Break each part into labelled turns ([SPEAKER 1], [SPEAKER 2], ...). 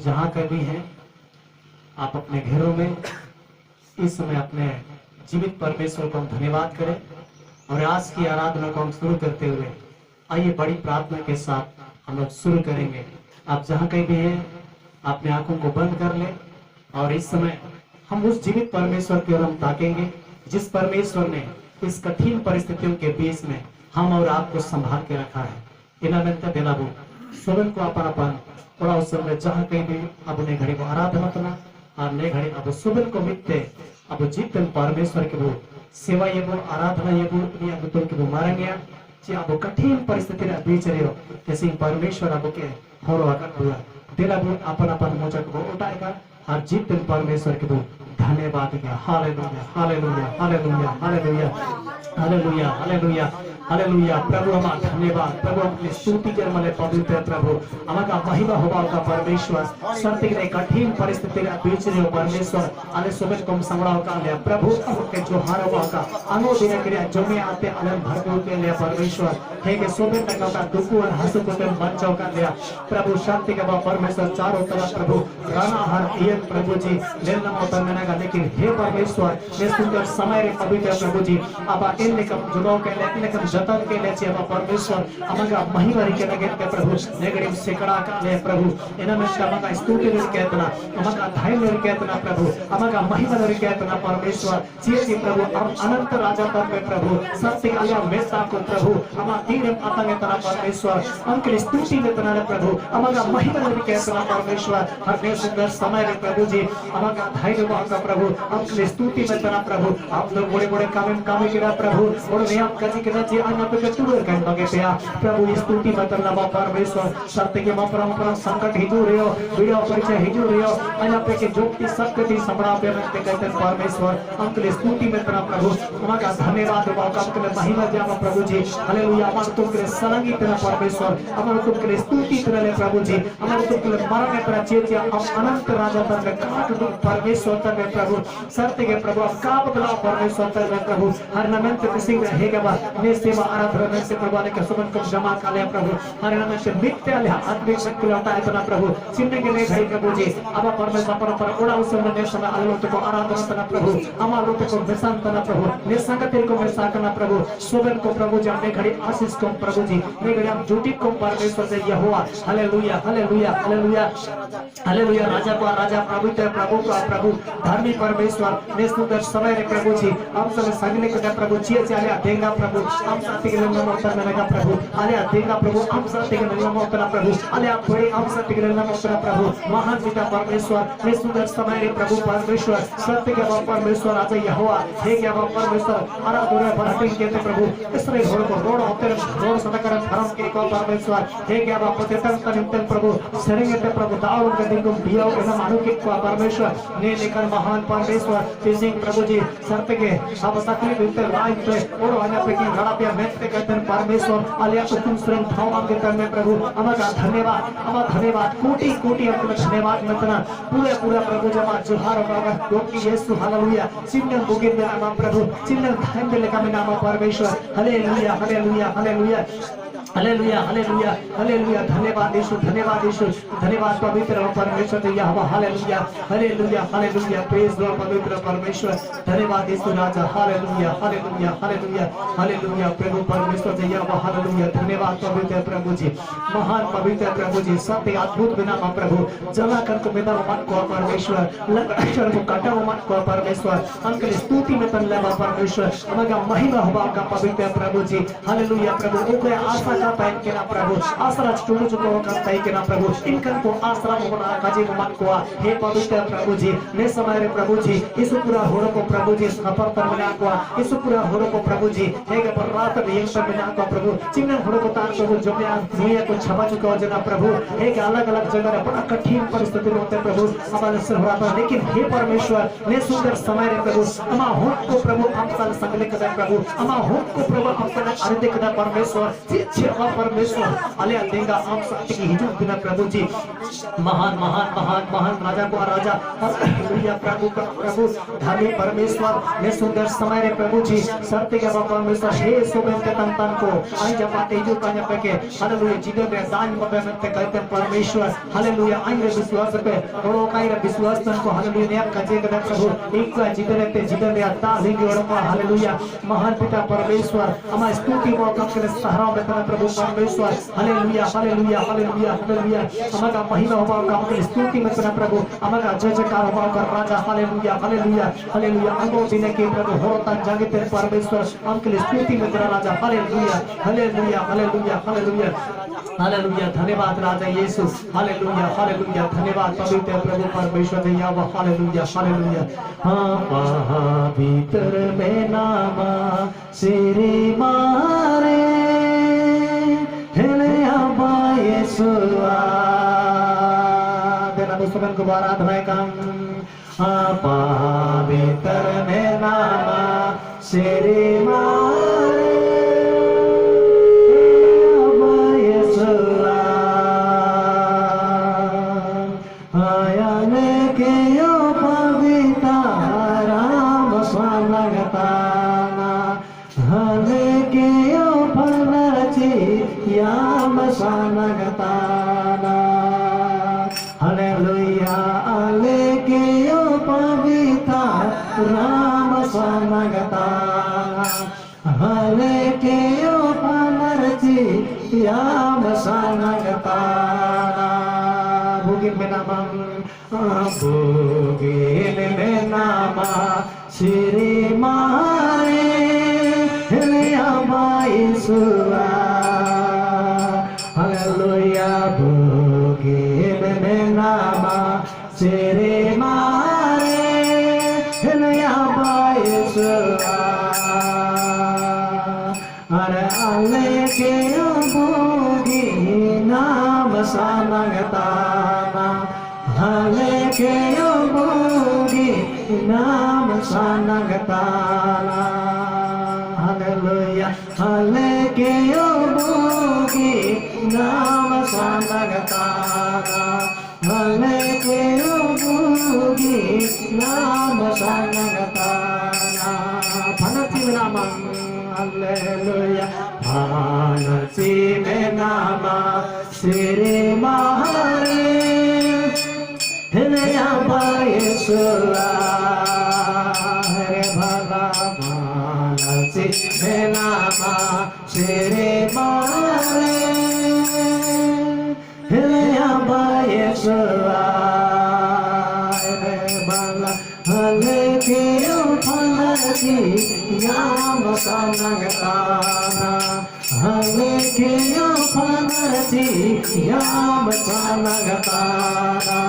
[SPEAKER 1] जहाँ कभी हैं आप अपने घरों में इस समय अपने जीवित परमेश्वर को हम धन्यवाद करें। और आज की आराधना को हम शुरू करते हुए आइए बड़ी प्रार्थना के साथ हम लोग शुरू करेंगे। आप जहाँ कहीं भी हैं अपने आंखों को बंद कर लें और इस समय हम उस जीवित परमेश्वर की ओर हम ताकेंगे जिस परमेश्वर ने इस कठिन परिस्थितियों के बीच में हम और आपको संभाल के रखा है। इनामेंट बेलाबू सोलन को अपन थोड़ा उस समय जहाँ कहीं भी अपने घड़ी को आराधना करना और नए घड़ी अब सुबह को मिलते अब जीतन परमेश्वर के वो सेवा ये वो आराधना ये वो अब तुम के वो मारेंगे जी अब कठिन परिस्थिति रे बीच रहे हो जैसे परमेश्वर अब के होरो आकर हुआ दिला वो अपन मोजा को उठाएगा और जीतन परमेश्वर के वो धन्यवाद किया। Hallelujah hallelujah hallelujah hallelujah hallelujah hallelujah hallelujah. प्रभु हमारा धन्यवाद प्रभु अपनी स्तुति कर मले पवित्र प्रभु हमारा महिमा होगा का परमेश्वर सत्य के कठिन परिस्थिति रे बीच रे परमेश्वर आले सुबह को संगड़ा का ले प्रभु के जो हार होगा का अनो दिन के जो में आते अनंत भरपूर के लिए परमेश्वर हे के सुबह तक का दुख और हंस को ते मन चौका ले प्रभु शांति के परमेश्वर चारों तरफ प्रभु राना हर ये प्रभु जी लेना होता मैंने का लेकिन हे परमेश्वर ये सुंदर समय रे पवित्र प्रभु जी अब इन लेकर जुड़ो के लेकिन जतन के लिए अब परमेश्वर हमारा महिमा के लगे के प्रभु नेगड़िम सेकड़ा का ले प्रभु इना में हमारा स्तुति रे कहतना हमारा धैर्य रे कहतना प्रभु हमारा महिमा रे कहतना परमेश्वर जी प्रभु अनंत राजा पर में प्रभु सत्य आया मेसा को प्रभु हमारा तीर आतंक तना परमेश्वर हमके स्तुति में तना प्रभु हमारा महिमा रे कहतना परमेश्वर हर सुंदर समय रे प्रभु जी हमारा धैर्य का प्रभु हमके स्तुति में तना प्रभु आप लोग बड़े काम किया प्रभु और नियम कजी के जी अन्य पे तुर कर लगे पे प्रभु स्तुति मतलब परमेश्वर सत्य के परंपरा संकट हिजू रियो वीडियो परिचय हिजू रियो अन्य पे के जोक्ति शक्ति समरा पे में कहते परमेश्वर हमके स्तुति में तना प्रभु हमारा धन्यवाद बाका के महिमा जावा प्रभु जी हालेलुया हमारा तुमके सलामी तना परमेश्वर हमारा तुमके स्तुति तना ले प्रभु जी हमारा तुमके मरण तना चेतिया हम अनंत राजा पर में काट दो परमेश्वर तक प्रभु सत्य के प्रभु का बदलाव परमेश्वर तक प्रभु हर नमन से सिंह रहेगा बा ने सेवा आराधना से प्रभु ने के सुमन को जमा कर ले प्रभु हर नमन से मित्य ले आत्मिक शक्ति लौटा है तना प्रभु चिन्ह के ले भाई प्रभु जी अब परमेश्वर पर ओड़ा उस ने समय आलोक को आराधना तना प्रभु हमारा लोग को बेसान तना प्रभु ने संगत को बेसा करना प्रभु सुबह को प्रभु जी ने घड़ी आशीष को प्रभु जी ने घड़ी हम झूठी को परमेश्वर से यहोवा हालेलुया हालेलुया हालेलुया हालेलुया राजा को राजा पवित्र प्रभु का प्रभु धर्मी परमेश्वर ने सुंदर समय रे प्रभु जी हम सब सगले को प्रभु छिए चले देगा प्रभु हम साथी के नाम उत्तर में लगा प्रभु आले देगा प्रभु हम साथी के नाम उत्तर प्रभु आले आप बड़े हम साथी के नाम उत्तर प्रभु महान पिता परमेश्वर ने सुंदर समय रे प्रभु परमेश्वर सत्य के परमेश्वर आज यहोवा हे के परमेश्वर आराधना बढ़ते के प्रभु इसरे घोड़ को रोड होते रोड सदकर धर्म के को परमेश्वर हे के पतितन तनितन प्रभु शरीर के प्रभु दाव के दिन को दिया और मानु के को परमेश्वर ने लेकर महान परमेश्वर सिंह प्रभु जी सत्य के अब तकलीफ भीतर राय पे और आने पे की घड़ा पे मेंते कहते हैं परमेश्वर आलिया को तुम स्वयं भाव के तरह प्रभु हमारा धन्यवाद कोटि कोटि आपका धन्यवाद मिलना पूरे पूरा प्रभु जमा जोहार होगा क्योंकि यीशु हालेलुया चिन्ह बुगिन में नाम प्रभु चिन्ह धन में लेकर में नाम परमेश्वर hallelujah hallelujah hallelujah hallelujah hallelujah hallelujah धन्यवाद यीशु धन्यवाद पवित्र परमेश्वर ते Yahowa hallelujah hallelujah hallelujah praise the पवित्र परमेश्वर धन्यवाद यीशु राजा हालेलुया हालेलुया हालेलुया हालेलुया प्रभु परमेश्वर ते यहोवा हालेलुया धन्यवाद पवित्र प्रभु जी महान पवित्र प्रभु जी सत्य अद्भुत बिना प्रभु जला कर को बेदा मन को परमेश्वर लक्षण को काटा मन को परमेश्वर अंक स्तुति में तन लेवा परमेश्वर हमारा महिमा होगा का पवित्र प्रभु जी हालेलुया प्रभु ऊपर आशा का पैन के ना प्रभु आसरा चुनु चुको का तय के ना प्रभु इनकन को आसरा होना काजी मन को हे पवित्र प्रभु जी ने समय रे प्रभु जी यीशु पूरा होरो को प्रभु जी सफर पर मिला को यीशु पूरा होरो को प्रभु जी हे के पर रात में एक सब मिला को प्रभु चिन्ह होरो को तार को जो में दुनिया को छपा चुका जना प्रभु हे के अलग-अलग जगह रे बड़ा कठिन परिस्थिति में होते प्रभु हमारे से हो रहा लेकिन हे परमेश्वर ने सुंदर समय रे प्रभु अमा होत को प्रभु हम साल संगले कदा प्रभु अमा होत को प्रभु हम साल अर्धे कदा परमेश्वर बाबा परमेश्वर अले देगा आप शक्ति की हिजूम बिना प्रभु जी महान महान महान महान राजा को राजा हालेलुया प्रभु का प्रभु धर्मी परमेश्वर ने सुंदर समय रे प्रभु जी सत्य के बाबा परमेश्वर हे सोबे के तंतन को आई जब बात हिजू का जब के हालेलुया जीवन में दान बाबा में कहते परमेश्वर हालेलुया आई रे विश्वास पे और काई रे विश्वास तन को हालेलुया ने आप कजे के प्रभु एक का जीवन पे जीवन रे अता लिंग और हालेलुया महान पिता परमेश्वर हमारी स्तुति को कम के सहारा में प्रभु परमेश्वर हालेलुया हालेलुया हालेलुया हालेलुया हमारा महिमा हो का हमके स्तुति में प्रभु हमारा जय जयकार हो का राजा हालेलुया हालेलुया हालेलुया अंगो दिन के प्रभु होता जगत परमेश्वर हमके स्तुति में राजा hallelujah hallelujah hallelujah hallelujah hallelujah धन्यवाद राजा यीशु हालेलुया हालेलुया धन्यवाद पवित्र प्रभु परमेश्वर यहोवा हालेलुया हालेलुया हां भीतर में नामा सिरी मारे हेले अबा यीशुआ देना मुस्तमन को आराधना काम आपा भीतर में नामा सिरी मारे अबा यीशुआ आयाने के यो पविता राम स्वागताना हले के यो फलची याम स्वागताना हालेलुया आले के यो पविता राम स्वागताना हले के यो फलची याम स्वागताना भूगिन में नामम भूगिन में नामा श्री मारे हेले अबा यीशुआ हालेलुया भूगिन में नामा श्री मारे हेले अबा यीशुआ अरे अले के भूगी नाम सानगताना हले के भूगी नाम सानगताना हालेलुया हले के भूगी नाम सानगताना हले के भूगी नाम सानगताना फनति नामं हालेलुया भानसी में नामा श्री मारे हेले अबा यीशुआ हरे भला भानसी में नामा श्री मारे हेले अबा यीशुआ हरे भला हले के फलची याम सानगताना हले के फलची याम सानगताना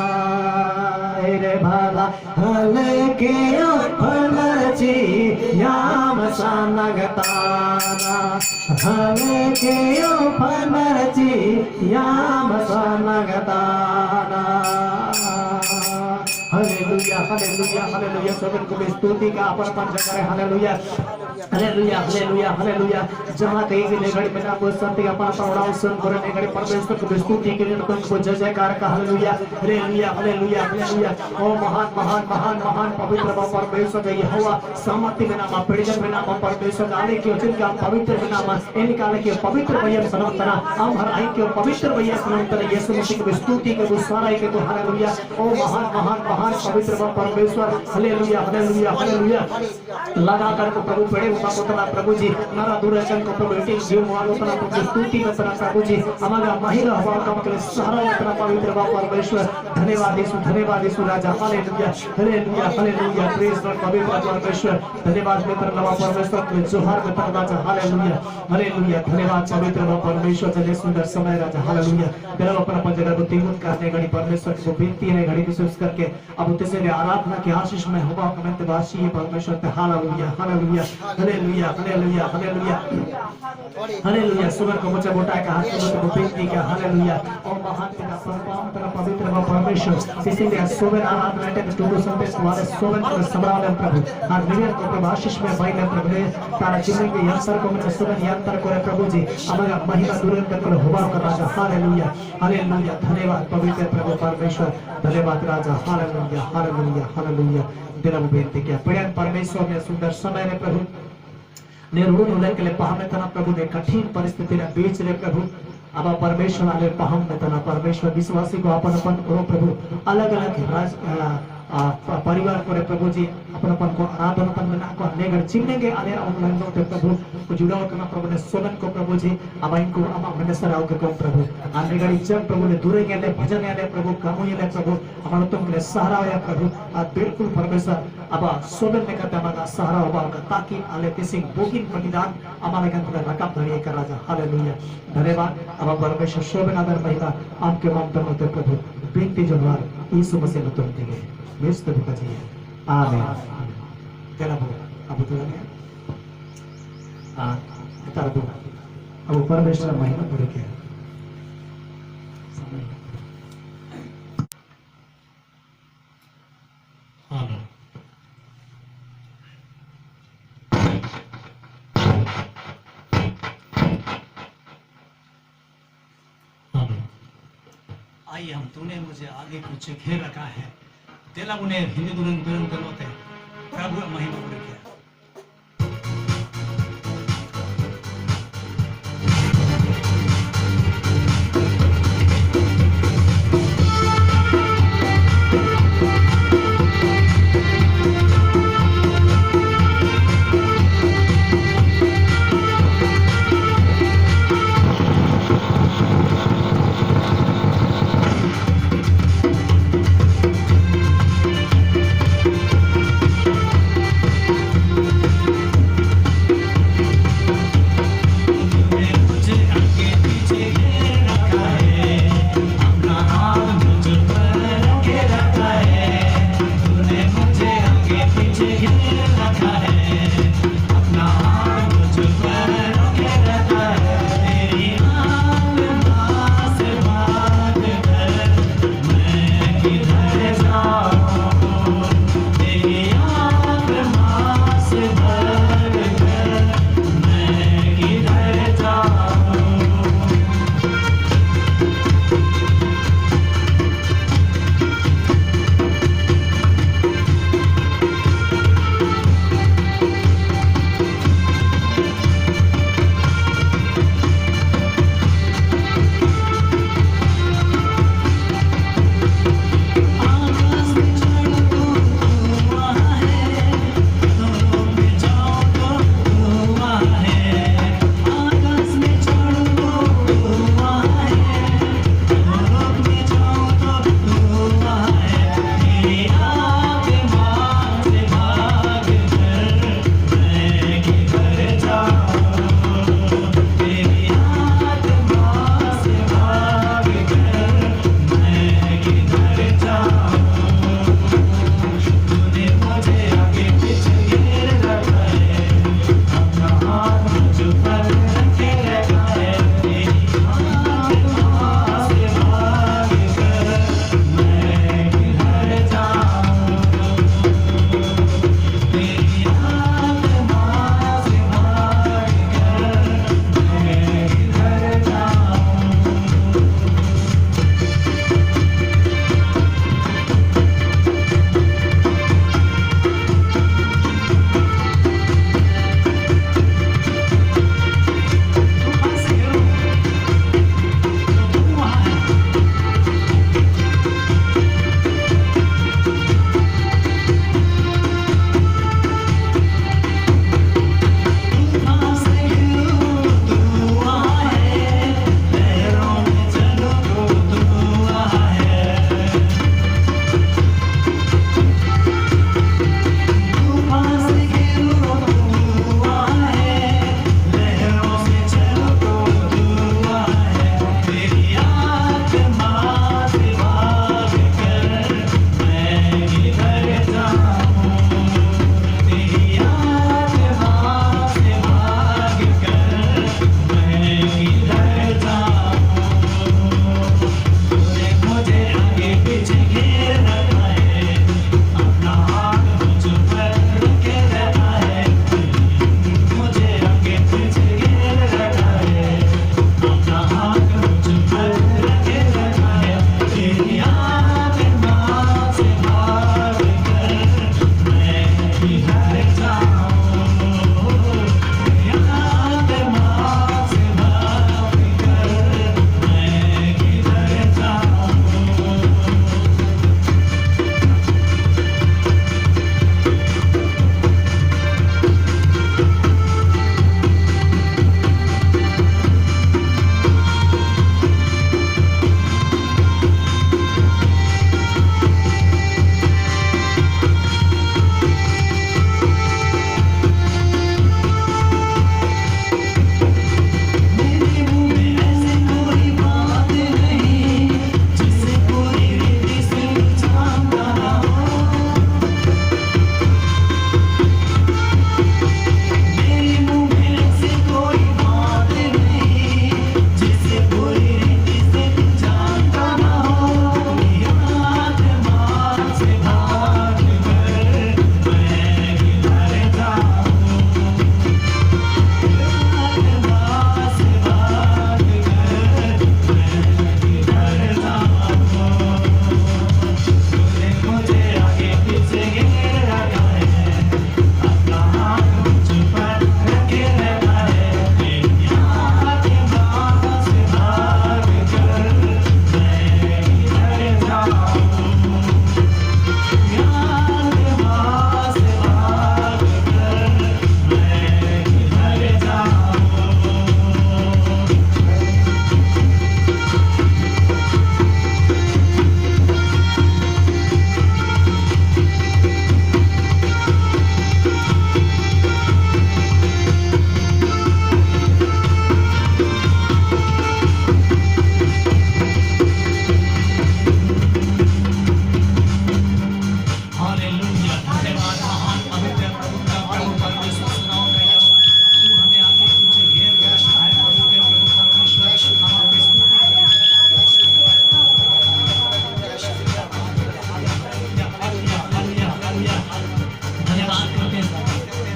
[SPEAKER 1] रे भला हले के फलची याम सानगताना हले के फलची याम सानगताना हालेलुया हालेलुया हालेलुया सबन को स्तुति का अपरपन जगह हालेलुया हालेलुया हालेलुया हालेलुया जहाँ कहीं भी लेगड़ी में ना बोल सकते अपन पौड़ा सुन कर लेगड़ी परमेश्वर को स्तुति के लिए तुम को जय जयकार का हालेलुया हालेलुया हालेलुया हालेलुया ओ महान महान महान महान पवित्र बाबा परमेश्वर यहोवा सहमति में नाम पीड़ित में नाम परमेश्वर डाले के उचित का पवित्र में नाम इन काल के पवित्र भैया सनातना हम हर आई के पवित्र भैया सनातना यीशु मसीह की स्तुति के सारा के तो हालेलुया ओ महान महान महान पवित्र बाबा परमेश्वर हालेलुया हालेलुया हालेलुया लगा कर को प्रभु बड़े उतना प्रभु जी नरा दुर्चन को प्रभु एक जीव मानो तना प्रभु स्तुति में तना प्रभु जी हमारा महिला हवा कम के सारा इतना पवित्र बाबा परमेश्वर धन्यवाद यीशु राजा hallelujah hallelujah hallelujah praise God पवित्र परमेश्वर धन्यवाद मित्र बाबा परमेश्वर के जोहार मित्र राजा हालेलुया हालेलुया धन्यवाद पवित्र बाबा परमेश्वर जने सुंदर समय राजा हालेलुया तेरा अपन अपन जगह को तीमुत करने घड़ी परमेश्वर को विनती है घड़ी विश्वास करके अब तेरे आराधना की आशीष में होगा कमेंट बाशी ये परमेश्वर ते hallelujah hallelujah hallelujah hallelujah hallelujah hallelujah सुबह को मुझे बोटा का हाथ में को बेटी का हालेलुया और महान तेरा परम तेरा पवित्र व परमेश्वर इसीलिए सुबह आराधना के टुडू संदेश वाले सुबह को संभाले प्रभु हर निवेद को प्रभु आशीष में बाइले प्रभु तारा जीवन के यंत्र को मुझे सुबह यंत्र को प्रभु जी हमारा महिमा दूरन कर होगा कर राजा हालेलुया हालेलुया धन्यवाद पवित्र प्रभु परमेश्वर धन्यवाद राजा हालेलुया हालेलुया हालेलुया तेरा बेनती किया प्रिय परमेश्वर ने सुंदर समय रे प्रभु निर्णय लेके ले पहामे तना प्रभु ने कठिन परिस्थिति रे बीच रे प्रभु अब परमेश्वर आले पहाम में तना परमेश्वर विश्वासी को अपन अपन करो प्रभु अलग अलग राज परिवार को प्रभु जी अपन अपन को आराधना तन में को नेगर चिन्ने के आले ऑनलाइन तो प्रभु को जुड़ाव करना प्रभु ने सोलन को प्रभु जी अब इनको अमा मिनिस्टर आओ के को प्रभु आने गड़ी जब प्रभु ने दूरे के ले भजन आले प्रभु कामो ले प्रभु हमारा तुम के सहारा है प्रभु आ बिल्कुल परमेश्वर अब सोलन में कहते हमारा सहारा होगा ताकि आले तिसिंग बोगिन प्रतिदान हमारे गंतव्य रकम धरिए कर राजा हालेलुया धन्यवाद अब परमेश्वर शोभन आदर महिमा आपके नाम पर होते प्रभु बिनती जनवार यीशु मसीह में तुम देंगे बेस्ट बुका जी आमीन तेरा बोल अब तो लगे तेरा बोल अब परमेश्वर महिमा पूरी किया हां आइए हम तूने मुझे आगे पीछे घेर रखा है तेला मुने हिंदी दुरंग दुरंग होते प्रभु महिमा पूरी किया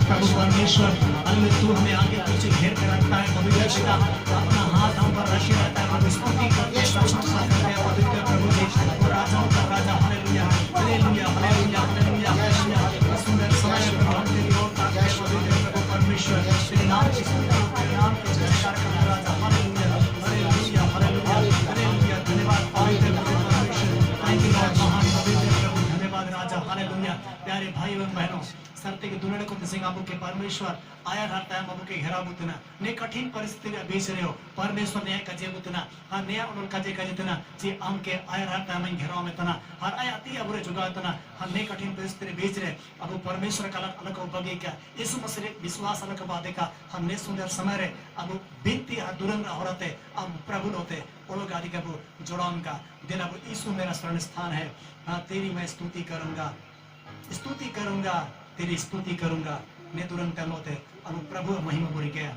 [SPEAKER 1] प्रभु परमेश्वर हालेलुया तू हमें आगे पीछे घेर कर रखता है पवित्र पिता अपना हाथ हम पर रखे रहता है प्रभु स्तुति करते हैं प्रशंसा करते हैं पवित्र प्रभु जी और राजाओं का राजा hallelujah hallelujah hallelujah hallelujah hallelujah सुंदर समय प्रभु हम तेरी ओर ताकते हैं पवित्र प्रभु परमेश्वर तेरे नाम की स्तुति तेरे नाम की जयकार करते राजा हालेलुया हालेलुया हालेलुया हालेलुया धन्यवाद पवित्र प्रभु परमेश्वर थैंक यू लॉर्ड महान पवित्र प्रभु धन्यवाद राजा हालेलुया प्यारे भाई एवं बहनों सरते के दुनिया को दिसेंगे आपको के परमेश्वर आया रहता है आपको के घेरा बुतना ने कठिन परिस्थिति बीच रहे हो परमेश्वर ने कजे बुतना हां ने उन कजे कजितना जी हम के आया रहता है मैं घेरा में तना हर आया अति अबरे जुगा तना हम ने कठिन परिस्थिति बीच रहे अब परमेश्वर का अलग बगे क्या यीशु मसीह विश्वास अलग बात का हमने सुंदर समय रे अब बिनती हर दुरंग औरते अब प्रभु होते ओलो गादी का जोड़ान का दिन अब यीशु मेरा शरण स्थान है हां तेरी मैं स्तुति करूंगा तेरी स्तुति करूंगा ने तुरंत होते अब प्रभु महिमा बुरी गया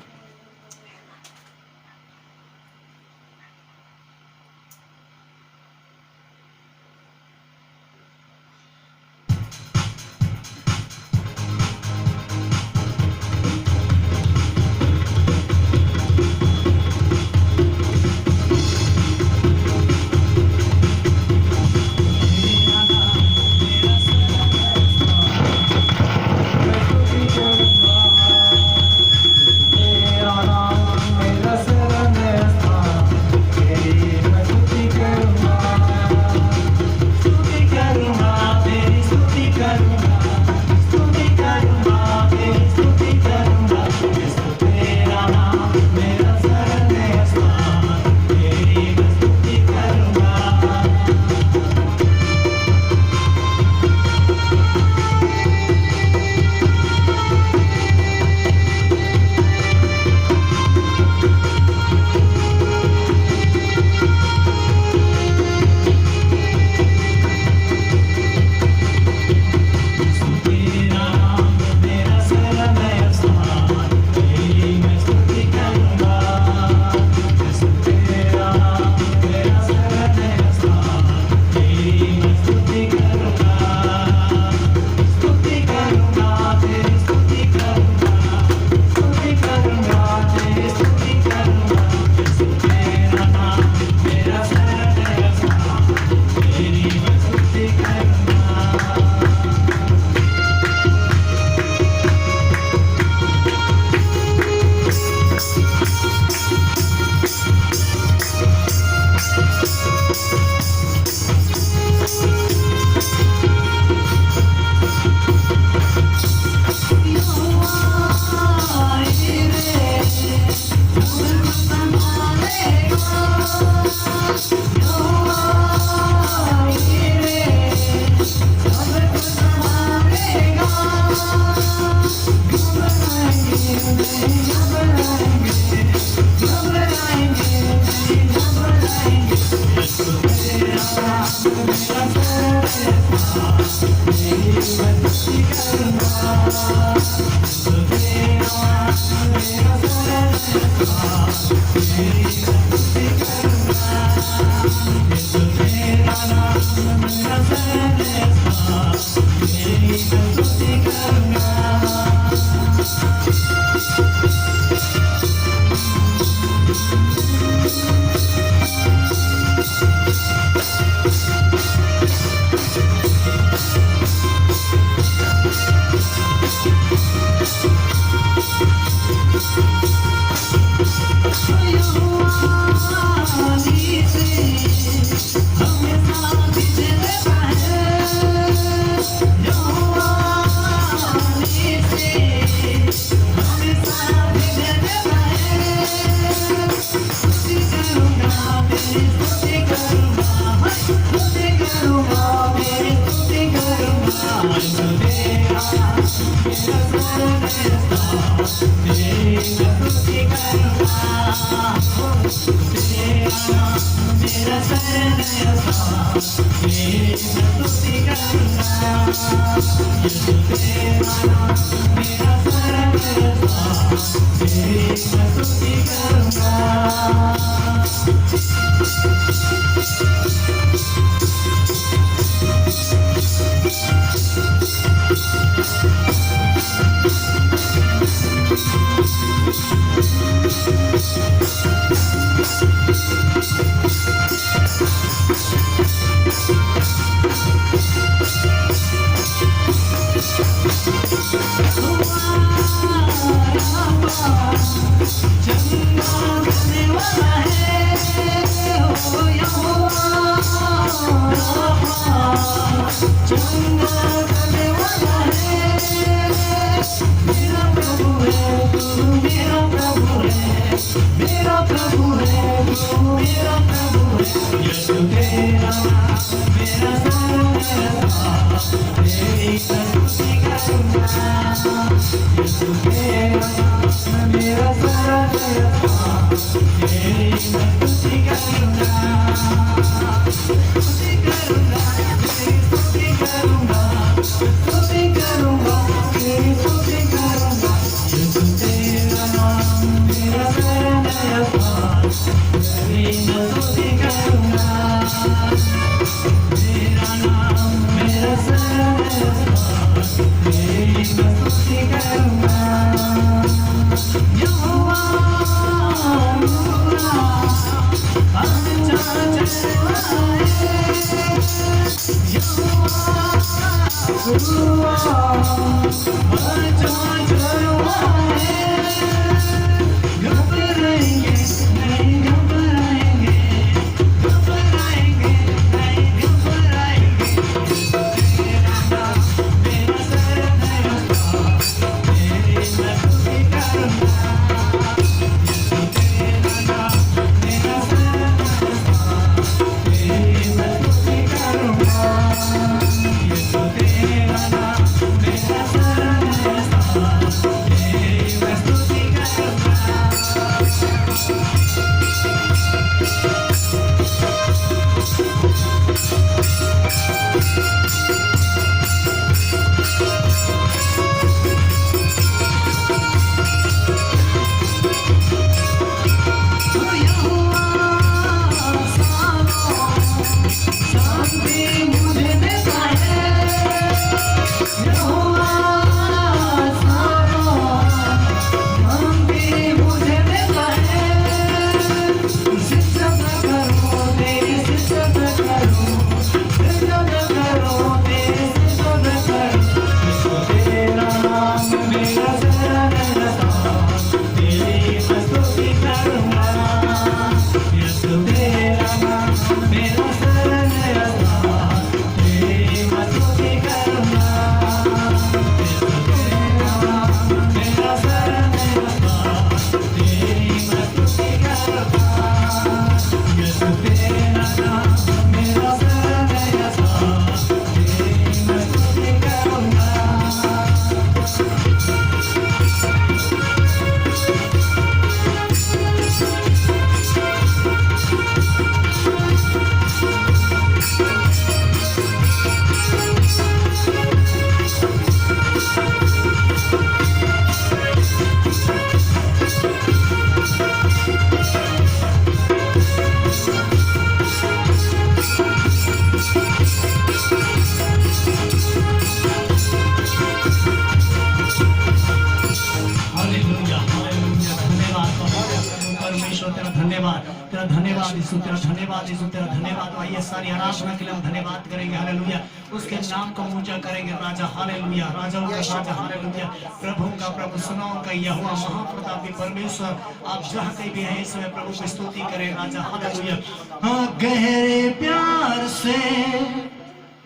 [SPEAKER 1] यीशु तेरा धन्यवाद, यीशु तेरा धन्यवाद। आइए सारी आराधना के लिए हम धन्यवाद करेंगे, हालेलुया। उसके नाम का ऊंचा करेंगे, राजा हालेलुया, राजाओं का राजा हालेलुया, प्रभु का प्रभु, सुनाओ का यहोवा, महाप्रतापी परमेश्वर। आप जहाँ कहीं भी हैं इस समय प्रभु की स्तुति करें, राजा हालेलुया। हाँ, गहरे प्यार से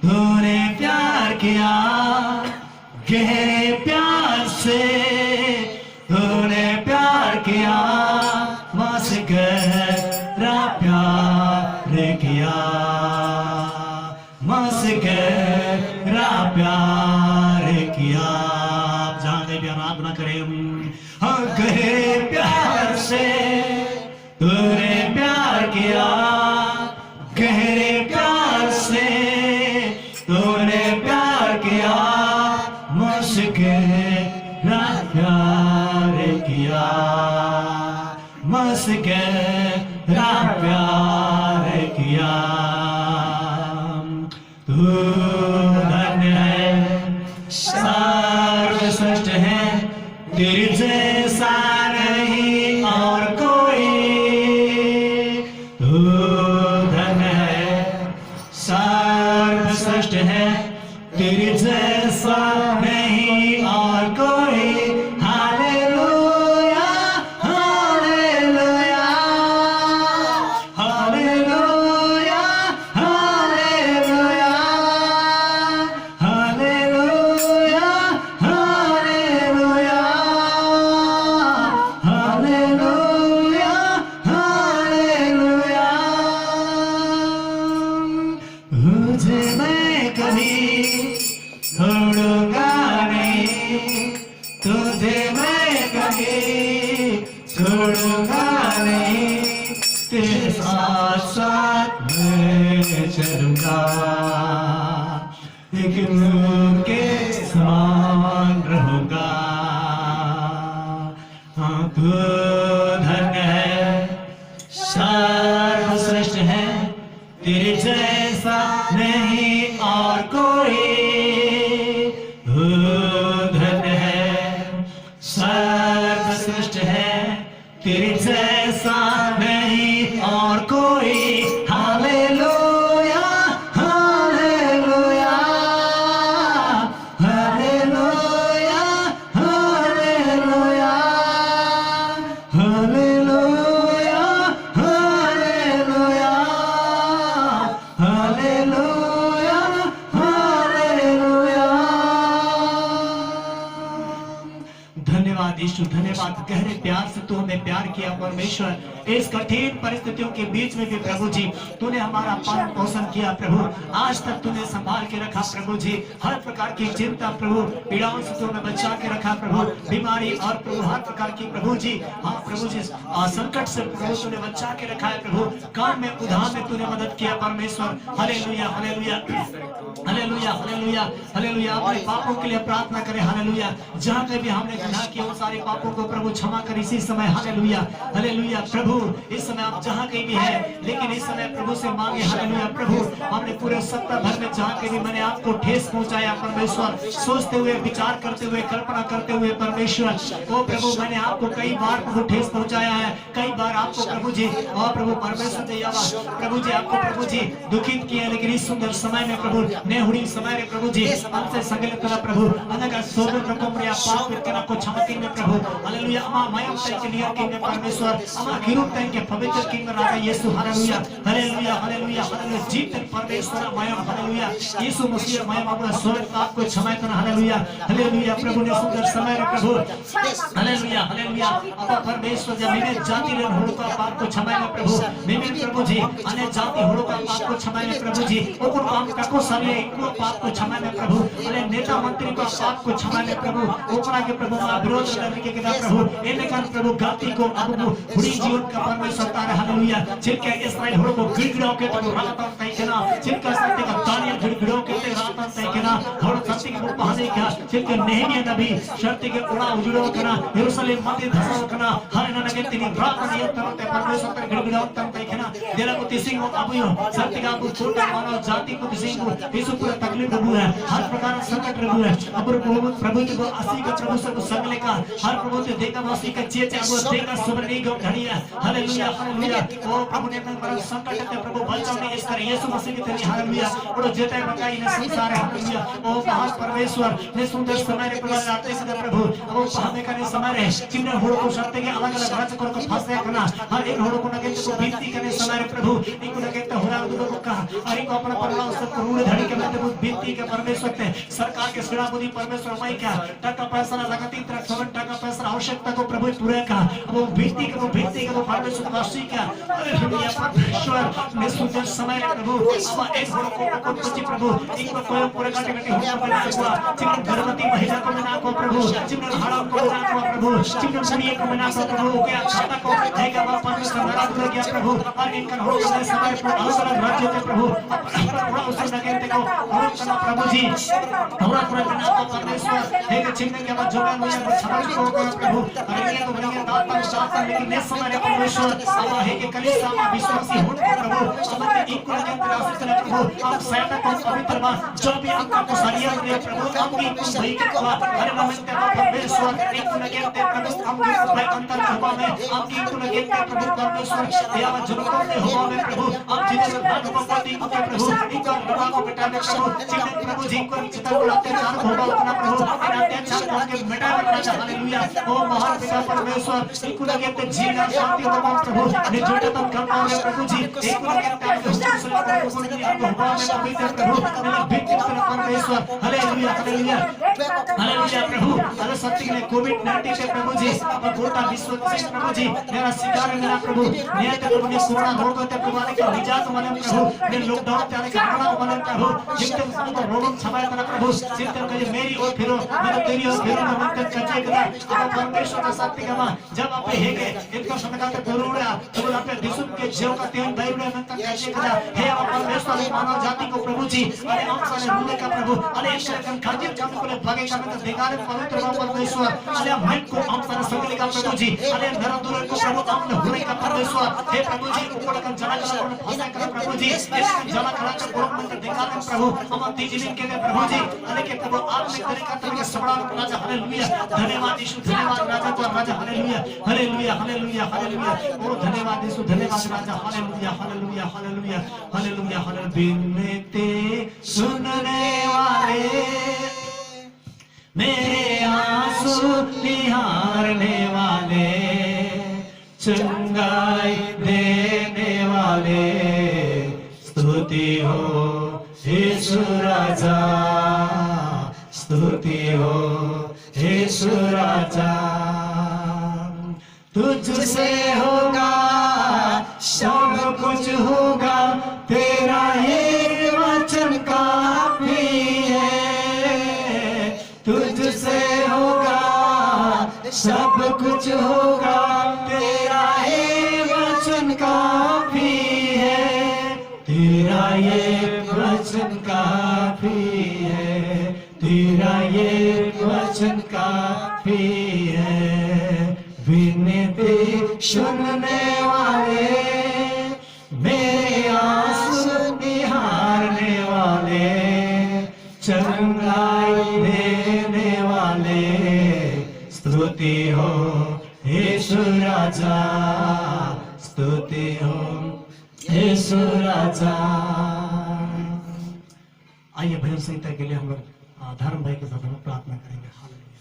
[SPEAKER 1] तूने प्यार किया, गहरे प्यार से तूने प्यार किया, बस गहरा प्यार किया, बस गहरा प्यार किया। जाने भी आराधना करें। हाँ, गहरे प्यार से तूने प्यार किया, गहरे प्यार से तूने प्यार किया, बस गहरा प्यार किया, बस गहरा प्यार किया। तू धन्य है, सर्वश्रेष्ठ है, तेरे जैसा नहीं और कोई। तू धन्य है, सर्वश्रेष्ठ है, तेरे जैसा नहीं और कोई। हालेलुया, हालेलुया, हालेलुया, हालेलुया, छोड़ूंगा नहीं, तेरे साथ साथ मैं चलूंगा, एक नूर के समान रहूंगा। हाँ, तू धन्य है, सर्वश्रेष्ठ है, तेरे जैसा नहीं और कोई। धन्य है, सर्वश्रेष्ठ है, तेरे जैसा नहीं और कोई। Hallelujah, hallelujah, hallelujah, hallelujah, hallelujah, hallelujah, hallelujah, hallelujah. धन्यवाद यीशु, धन्यवाद। गहरे प्यार से तू हमें प्यार किया परमेश्वर। इस कठिन परिस्थितियों के बीच में भी प्रभु जी तूने हमारा पालन पोषण किया प्रभु। आज तक तूने संभाल के रखा प्रभु जी। हर प्रकार की चिंता प्रभु, पीड़ाओं से तूने बचा के रखा प्रभु, बीमारी और प्रभु हर प्रकार की प्रभु जी, हाँ प्रभु जी, संकट से प्रभु तूने बचा के रखा है प्रभु। काम में उधार में तूने मदद किया परमेश्वर। Hallelujah, hallelujah, hallelujah, hallelujah, hallelujah. अपने पापों के लिए प्रार्थना करें। हालेलुया, जहाँ पे भी हमने गुनाह किया उन सारे पापों को प्रभु क्षमा कर इसी समय। Hallelujah, hallelujah. प्रभु इस समय आप जहाँ कहीं भी हैं, लेकिन इस समय प्रभु से मांगे। हालेलुया प्रभु, हमने पूरे सप्ताह भर में जहाँ कहीं भी मैंने आपको ठेस पहुंचाया परमेश्वर, सोचते हुए, विचार करते हुए, कल्पना करते हुए परमेश्वर, ओ प्रभु मैंने आपको कई बार प्रभु ठेस पहुंचाया है, कई बार आपको प्रभु जी और प्रभु परमेश्वर जी प्रभु जी आपको प्रभु जी दुखित किया। लेकिन इस सुंदर समय में प्रभु नेहुड़ी समय में प्रभु जी हमसे संगले करा प्रभु अनगा सोबे प्रभु प्रिया पाप करना को क्षमति में प्रभु। हालेलुया, अमा मयम तय के लिए के परमेश्वर, अमा गिरुप तय के पवित्र किंग राजा Yeshu. Hallelujah, hallelujah, hallelujah, hallelujah. जीत परमेश्वर मयम। हालेलुया, यीशु मसीह मयम अपना स्वर्ग पाप को क्षमा करना। Hallelujah, hallelujah. प्रभु ने सुंदर समय में प्रभु हालेलुया, हालेलुया। अब परमेश्वर जब विभिन्न जाति रे होड़ का पाप को क्षमा में प्रभु, विभिन्न प्रभु जी अनेक जाति होड़ का पाप को क्षमा में प्रभु जी, ओकुन काम काको साले इनको पाप को क्षमा में प्रभु, अने नेता मंत्री का पाप को क्षमा में प्रभु, ओकरा के प्रभु मा विरोध करने के केदा प्रभु एने कारण प्रभु गाती को अब हुड़ी जीवन का परमेश्वर तारे। हालेलुया, जिनके इस्राएल होड़ को गिड़गिड़ाओ के प्रभु रातन तय केना, जिनका सत्य का दानियल गिड़गिड़ाओ के रातन तय केना, होड़ सत्य के पहाड़े का, जिनके नेहमिया नबी शर्त के उड़ा उजड़ो कना, यरूशलेम मध्य धसो कना, हर ननगे तिनी प्रार्थना ये तरते परमेश्वर के गिड़गिड़ाओ तन तय केना, देला को तिसिंग को अबुयो सत्य का अबु छोटा मानव जाति को तिसिंग को यीशु पूरा तकलीफ रबु है, हर प्रकार संकट रबु है। अब प्रभु को असी का प्रभु सब संगले का हर प्रभु से देखा वासी का चेचे अब देखा सुबरनी को घड़ी है। Hallelujah, hallelujah. ओ प्रभु ने अपने पर संकट के प्रभु बचाने इस तरह यीशु मसीह की तरह। हालेलुया, और जेते बकाई ने संसार है। हालेलुया, ओ महान परमेश्वर ने सुंदर समय रे प्रभु आते से प्रभु अब पहने करने समय रे चिन्ह होड़ को शर्त के अलग-अलग राज को फंसे करना, हर एक होड़ को नगे को विनती करने समय रे प्रभु इनको नगे तो होरा दुलो को कहा और इनको अपना परिवार सब रूढ़ धड़ी के मध्य विनती के परमेश्वर ते सरकार के सेवा बुद्धि परमेश्वर माई का टका पैसा लगाती तरह खबर टका पैसा आवश्यकता को प्रभु पूरा का अब विनती के परमेश्वर वासी का। हालेलुया, परमेश्वर ने सुंदर समय रे प्रभु अब एक होड़ को कुछ प्रभु इनको कोई पूरे काटे हो बना हुआ चिन्ह गर्भवती महिला को बना को प्रभु, चिन्ह हड़प को बना को प्रभु, चिन्ह बुढ़िया को बना को प्रभु के खाता को देगा बाप परमेश्वर नाराज हो गया प्रभु और इनका हो गया समय पर अलग-अलग राज्य के प्रभु थोड़ा उस नगेते को और करना प्रभु जी हमरा पूरा करना को परमेश्वर एक चिन्ह के बाद जोड़ा मुझे छाड़ को प्रभु और ये तो बनिए दाता शास्त्र लेकिन इस समय रे परमेश्वर अब है के कलीसिया में विश्वासी हो प्रभु समझ इनको नगेते रास्ते चले प्रभु आप सहायता को पवित्र बा जो भी आपका को सरिया रे प्रभु आपकी को सही के हरे नमस्ते परमेश्वर इनको नगेते प्रभु हमके भाई अंतर हवा में आपकी को नगेते प्रभु परमेश्वर या जुर्मों से हवा में प्रभु आप जिन्हें भाग को पति को प्रभु इनका रवा को बेटा में प्रभु जिन्हें प्रभु जी को चिता को अत्याचार होगा अपना प्रभु अत्याचार को के बेटा में हालेलुया, ओ महान पिता परमेश्वर इनको नगेते जीना शांति होगा प्रभु ने जोड़े तक काम में प्रभु जी इनको नगेते हुकुम से प्रभु को की आपको हवा में पवित्र प्रभु मेरा विनती कर परमेश्वर। हालेलुया, हालेलुया, हालेलुया प्रभु अरे सत्य ने कोविड-19 से प्रभु जी अब गोटा विश्व से प्रभु जी मेरा शिकार है मेरा प्रभु न्याय के प्रभु ने कोरोना रोग होते प्रभु ने निजात वाले प्रभु ने लॉकडाउन त्याले के कोरोना वाले प्रभु जिनके सब रोगों क्षमा करना प्रभु, चिंतन करिए मेरी ओर फिरो, मैं तेरी ओर फिरो, मैं मन चचे करा अब परमेश्वर का शक्ति का जब आप हेगे इनका समय का पुरुड़ा तो आप दिसुम के जीव का तेन बाइबल में तक चचे करा हे आप परमेश्वर मानव जाति को प्रभु जी अरे हम सारे मुले का प्रभु अरे शरण खातिर काम को भागे का में बेकार पवित्र बाप परमेश्वर अरे मन को हम सारे सगले का प्रभु जी अरे नर दूर को प्रभु हमने हुरे का परमेश्वर हे प्रभु जी ऊपर का जना का भाषा का प्रभु जी जना करा का पूर्ण मंत्र देखा प्रभु हम तीजली के प्रभु जी अरे के प्रभु आपने तरीका तरीका सबड़ा राजा हालेलुया धन्यवाद यीशु धन्यवाद राजा तो राजा हालेलुया हालेलुया हालेलुया हालेलुया ओ धन्यवाद यीशु धन्यवाद राजा hallelujah hallelujah hallelujah hallelujah hallelujah बिनते सुनने वाले मेरे आंसू निहारने वाले चंगाई देने वाले स्तुति हो यीशु राजा स्तुति हो यीशु राजा तुझसे होगा सब कुछ होगा तेरा ये वचन काफी है तुझसे होगा सब कुछ होगा तेरा ये वचन काफी है तेरा ये वचन काफी है तेरा ये वचन काफी है विनती सुनने वाले मेरे आंसू निहारने वाले चंगाई देने वाले स्तुति हो यीशु राजा स्तुति हो यीशु राजा। आइए भजन संहिता के लिए हम लोग धर्म भाई के साथ हम प्रार्थना करेंगे।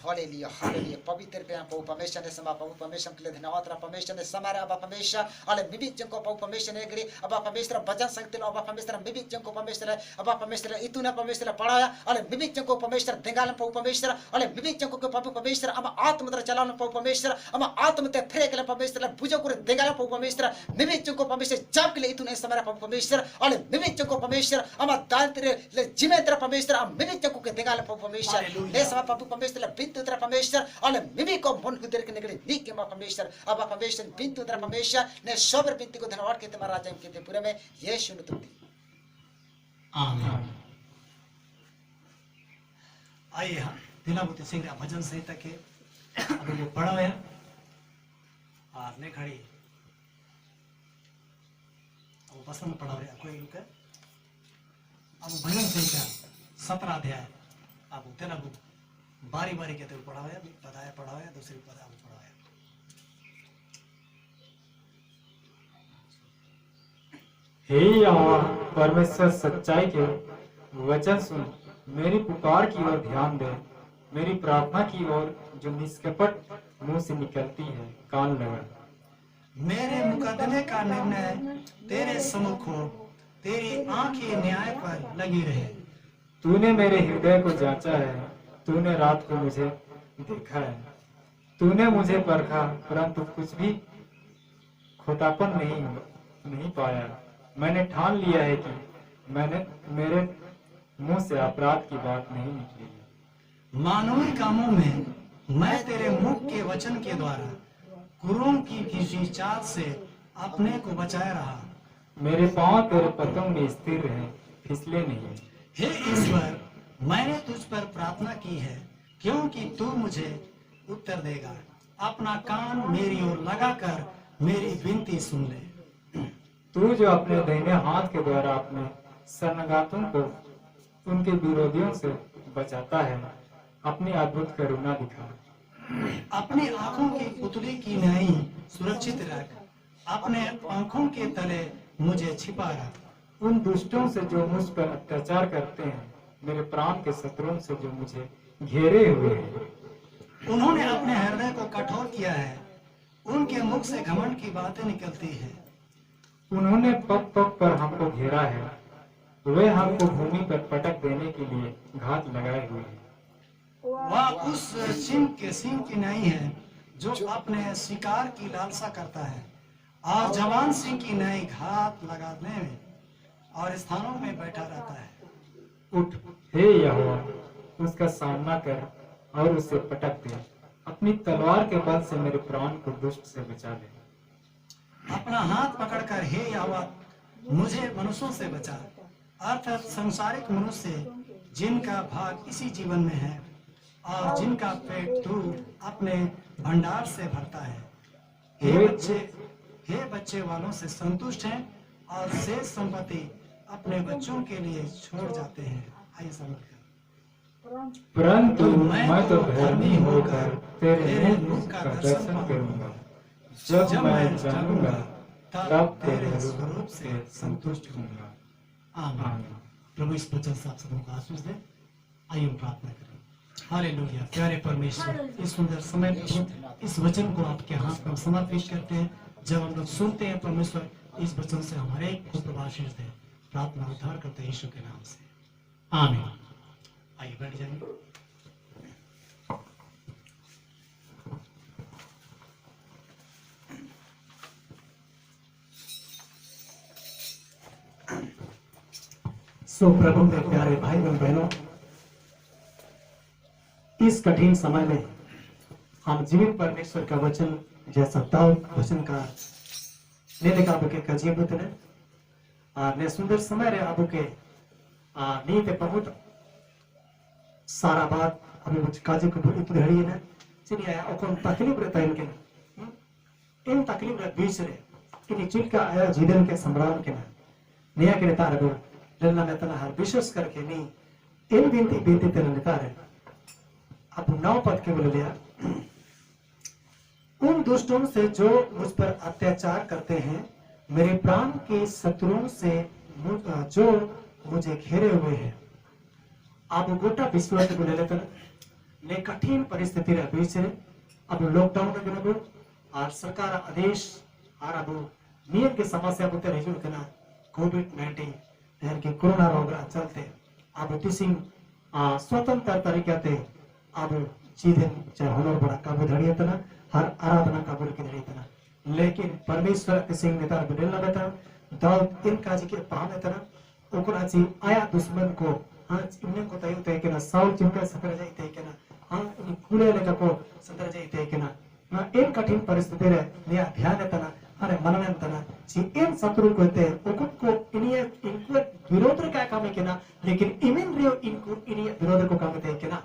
[SPEAKER 2] हालेलुया हालेलुया पवित्र पे प्रभु परमेश्वर ने समा प्रभु परमेश्वर के लिए धन्यवाद तेरा परमेश्वर ने समारे अब परमेश्वर अले विविध जन को प्रभु परमेश्वर ने गरी अब परमेश्वर भजन संगीत अब परमेश्वर विविध जन को परमेश्वर अब परमेश्वर इतुना परमेश्वर पढ़ाया अले विविध जन को परमेश्वर देगाल प्रभु परमेश्वर अले विविध जन को प्रभु परमेश्वर अब आत्मद्र चलावन प्रभु परमेश्वर अब आत्मते फ्रे के लिए परमेश्वर भुजो को देगाल प्रभु परमेश्वर विविध जन को परमेश्वर जब के लिए इतुने समारे प्रभु परमेश्वर अले विविध जन को परमेश्वर अब दांतरे जिमेंद्र परमेश्वर अब विविध जन को देगाल प्रभु परमेश्वर ले समा प्रभु परमेश्वर तेरा परमेश्वर और मिमी को मन को देर के निकले नीक के मां परमेश्वर अब परमेश्वर बिंतु तेरा परमेश्वर ने सबर बिंती को धन्यवाद कहते महाराज हम कहते पूरे में यीशु तुम दी
[SPEAKER 1] आमीन। आइए हम दिनाबुति सिंह भजन संहिता के अभी वो पढ़ा है और ने खड़ी अब पसंद पढ़ा है कोई रुके अब भजन संहिता 17 अध्याय अब तेरा बारी बारी कहते हुए पढ़ाया दूसरी पढ़ाया
[SPEAKER 3] हे यहोवा परमेश्वर सच्चाई के वचन सुन मेरी पुकार की ओर ध्यान दे मेरी प्रार्थना की ओर जो निष्कपट मुंह से निकलती है कान लगा
[SPEAKER 1] मेरे मुकदमे का निर्णय तेरे सम्मुख हो तेरी आंखें न्याय पर लगी रहे
[SPEAKER 3] तूने मेरे हृदय को जांचा है तूने रात को मुझे देखा है तूने मुझे परखा परंतु कुछ भी खोटापन नहीं पाया मैंने ठान लिया है कि मेरे मुंह से अपराध की बात नहीं निकली
[SPEAKER 1] मानवीय कामों में मैं तेरे मुख के वचन के द्वारा गुरुओं की किसी चाल से अपने को बचाए रहा
[SPEAKER 3] मेरे पांव तेरे पदों में स्थिर रहे फिसले नहीं
[SPEAKER 1] हे ईश्वर मैंने तुझ पर प्रार्थना की है क्योंकि तू मुझे उत्तर देगा अपना कान मेरी ओर लगाकर मेरी विनती सुन ले
[SPEAKER 3] तू जो अपने दाहिने हाथ के द्वारा अपने शरणागतों को उनके विरोधियों से बचाता है अपनी अद्भुत करुणा दिखा
[SPEAKER 1] अपनी आंखों की पुतली की न्याय सुरक्षित रख अपने आंखों के तले मुझे छिपा रख
[SPEAKER 3] उन दुष्टों से जो मुझ पर अत्याचार करते हैं मेरे प्राण के शत्रुओं से जो मुझे घेरे हुए हैं
[SPEAKER 1] उन्होंने अपने हृदय को कठोर किया है उनके मुख से घमंड की बातें निकलती है
[SPEAKER 3] उन्होंने पग पग पर हमको घेरा है वे हमको भूमि पर पटक देने के लिए घात लगाए हुए हैं
[SPEAKER 1] वह उस सिंह की नहीं है जो अपने शिकार की लालसा करता है और जवान सिंह की नई घात लगाने में और स्थानों में बैठा रहता है
[SPEAKER 3] उठ हे यहोवा, उसका सामना कर और उसे पटक दे। अपनी तलवार के बल से मेरे प्राण को दुष्ट से बचा ले।
[SPEAKER 1] अपना हाथ पकड़कर हे यहोवा मुझे मनुष्यों से बचा, अर्थात संसारिक मनुष्य जिनका भाग इसी जीवन में है और जिनका पेट तू अपने भंडार से भरता है। हे बच्चे वालों से संतुष्ट हैं और शेष संपत्ति अपने बच्चों के लिए छोड़ जाते हैं। आइए समझकर।
[SPEAKER 3] परंतु मैं तो धर्मी होकर तेरे मुख का दर्शन करूंगा। जब मैं जानूंगा तब तेरे स्वरूप से संतुष्ट होऊंगा।
[SPEAKER 1] आमीन। प्रभु इस वचन से आप सबों को आशीष दे। आइए हम प्रार्थना करें। हालेलुया। प्यारे परमेश्वर, इस सुंदर समय में इस वचन को आपके हाथ में समर्पित करते हैं। जब हम लोग सुनते हैं परमेश्वर, इस वचन से हमारे को प्रभाषित दे। प्रार्थना उद्धार करते हैं यीशु के नाम से, आमीन। आइए बैठ जाइए। सो प्रभु के प्यारे भाई और बहनों, इस कठिन समय में हम जीवित परमेश्वर का वचन जैसा दाऊद वचन का लेने का आपके कजिए बुतने ने सुंदर समय रे आपके नीते बहुत सारा बात अभी मुझ काजे को इतने हड़ी है ना चलिए आया और तकलीफ रहता है इनके इन तकलीफ रे बीच रे कि चिल का आया जीवन के संभ्राम के ना नया के नेता रे लेना में तना हर विश्वास करके नहीं इन बिनती तेरे नेता रे अब 9 पद के बोले लिया। उन दुष्टों से जो मुझ पर अत्याचार करते हैं, मेरे प्राण के शत्रुओं से जो मुझे घेरे हुए हैं। अब गोटा विश्वास को ले लेते ने कठिन परिस्थिति रे बीच रे अब लॉकडाउन में गनो और सरकार आदेश और अब नियम के समस्या बुते रहिजु कना कोविड-19 यानी कि कोरोना रोग चलते अब तिसिंग स्वतंत्र तरीके ते अब सीधे चाहे होनर बड़ा काबू धड़िए तना हर आराधना काबू की धड़िए तना, लेकिन परमेश्वर सिंह नेता बिडलना बेटा दाऊद इन काजी के पाहने तना ओकरा जी आया दुश्मन को हाँ इन्हें को तय तय के ना साउल चिंता सकर जाए तय के ना हाँ इन कूड़े लेकर को सतर जाए तय के ना ना एक कठिन परिस्थिति रे निया ध्यान है तना अरे मनन तना जी इन शत्रु को ते ओकुन को इन्हें इनको विरोध का काम है के ना, लेकिन इमिन रियो इनको इन्हें विरोध को काम है के ना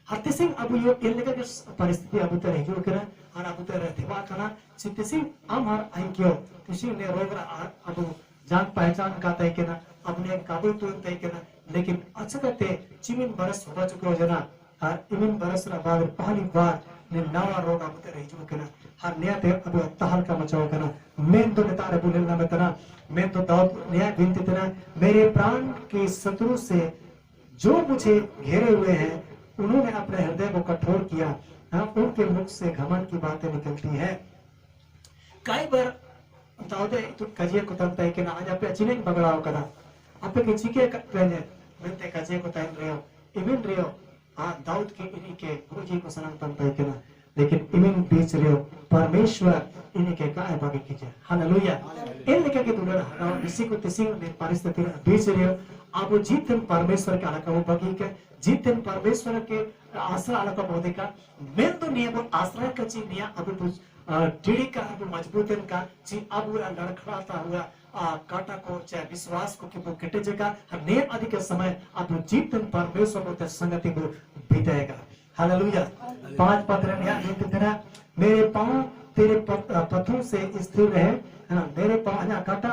[SPEAKER 1] हरते सिंह अब यो इन लेकर के परिस्थिति अब तो रह जो करा और अब तो रहते वा कना चित्त सिंह आमार आई क्यों तिसिंह ने रोग अब जान पहचान का तय के ना अपने काबू तो तय के ना, लेकिन अच्छा कहते चिमिन बरस हो चुके हो जना और इमिन बरस ना बाद पहली बार ने नवा रोग अब तो रह जो कना हर नया ते अब तहल का मचाओ कना मैं तो नेता रे बोलना में तना मैं तो दाऊद नया विनती तना मेरे प्राण के शत्रु से जो मुझे घेरे हुए हैं उन्होंने अपने हृदय को कठोर किया। हाँ, उनके मुख से घमंड की बातें निकलती है। कई बार दाऊद तो कजिए को तंता है कि ना आज आप अचिने बगड़ाओ करा आप के चिके पहले बनते कजिए को तैन रहे हो इमिन रहे हो हाँ दाऊद के इन्हीं के गुरुजी को सनम तंता है कि ना, लेकिन इमिन बीच रहे हो परमेश्वर इन्हीं के काय भागी कीजिए। हालेलुया। इन लेकर के दुलर हराओ इसी को तिसी में परिस्थिति बीच रहे हो आप जीतन परमेश्वर के अलग वो बगी के जीतन परमेश्वर के आश्रय अलग बोधे का मैं तो नहीं वो आश्रय का चीज नहीं अब टीड़ी का अब मजबूतन का चीज अब लड़खड़ाता हुआ काटा को चाहे विश्वास को कि वो कटे जगह नेम अधिक समय अब जीतन परमेश्वर को संगति को बीतेगा। हालेलुया। 5 पद रहना मेरे पांव तेरे पथों से स्थिर रहे है ना, मेरे पांव ना काटा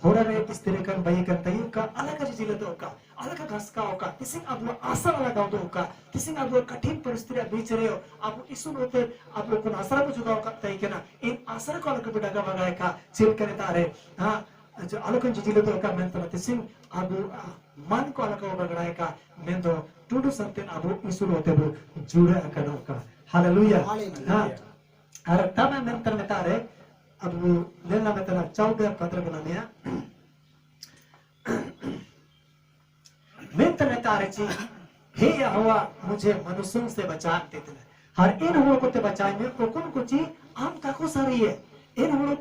[SPEAKER 1] हो रहे स्थिर कर बई कर तई का अलग जिले तो का अलग घस का होगा किसी अब आसरा लगाओ तो का किसी अब कठिन परिस्थिति बीच रहे हो अब इसु होते आप लोग को आसरा को जुगाओ का तई के ना इन आसरा को अलग बिटागा लगाए का चिल करे तारे हां जो अलग जिले तो का मैं तो तिसिंग अब मन को अलग बगड़ाए का मैं तो टूडू संतन अब इसु होते वो जुड़े करो का। हालेलुया। हां अरे तब मैं तरने तारे अब लेना में तेरा 14 पत्र बना दिया मैं तरने तारे जी हे यहोवा मुझे मनुष्यों से बचा देते हर इन हुआ को ते बचाए में कोकुन को जी आम का को सारी है इन hulu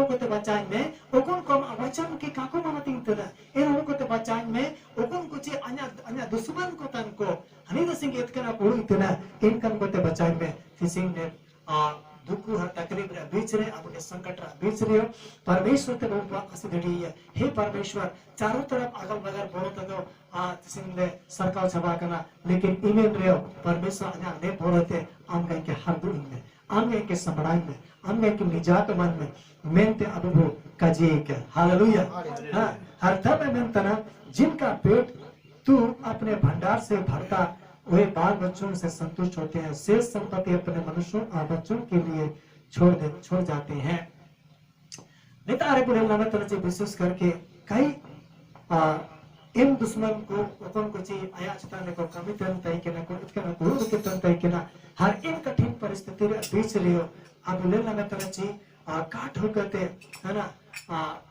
[SPEAKER 1] ko te bacain me ukun kom wachan ke kako mana ting tela in hulu ko te bacain me ukun ko che anya dusuman ko tan ko hani da sing et kana puru itena in kan ko te bacain me sing ne दुखु हर तकलीफ रे बीच रे अपने संकट रे बीच रे परमेश्वर ते बहुत असदड़ी है हे परमेश्वर चारों तरफ अगल बगल बहुत तो सिंधे सरकार छबा कना लेकिन ईमेल रे परमेश्वर अन्या ने बोलते हम कहीं के हर दूर में हम कहीं के समराई में हम कहीं के निजात मन में मेंते अबू काजी के हालेलुया हां हर धर्म में तना जिनका पेट तू अपने भंडार से भरता वे बाल बच्चों से संतुष्ट होते हैं शेष संपत्ति अपने मनुष्यों और बच्चों के लिए छोड़ जाते हैं नेतारे बुरे लाना तरह से विशेष करके कई इन दुश्मन को अपन को ची आया चताने को कमी तन तय के ना को इसके ना गुरु के तन तय के ना हर इन कठिन परिस्थिति रे बीच रियो अब ले लाना तरह ची काट हो करते है ना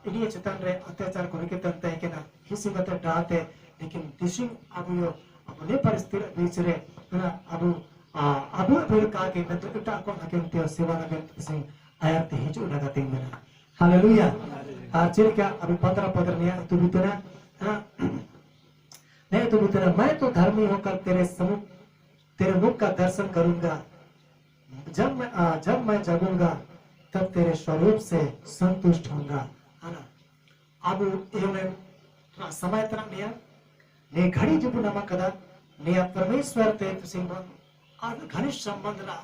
[SPEAKER 1] इन्हीं चतन रे अत्याचार को के तन तय के ना हिस्से में डालते लेकिन दिशिंग अब यो अपने परिस्थिति बीच रे ना अबू फिर का के न तो इटा को अकें ते सेवा न के सिंह आयत हिजो लगाते हैं हालेलुया आचल क्या अभी 15 पद ने तू बितना नहीं तो बितना मैं तो धर्मी होकर तेरे मुख का दर्शन करूंगा जब मैं जगूंगा तब तेरे स्वरूप से संतुष्ट होऊंगा है ना अब ये समय तरह नहीं ने घड़ी जब नमा कदा ने परमेश्वर ते सिंह घनिष्ठ संबंध ला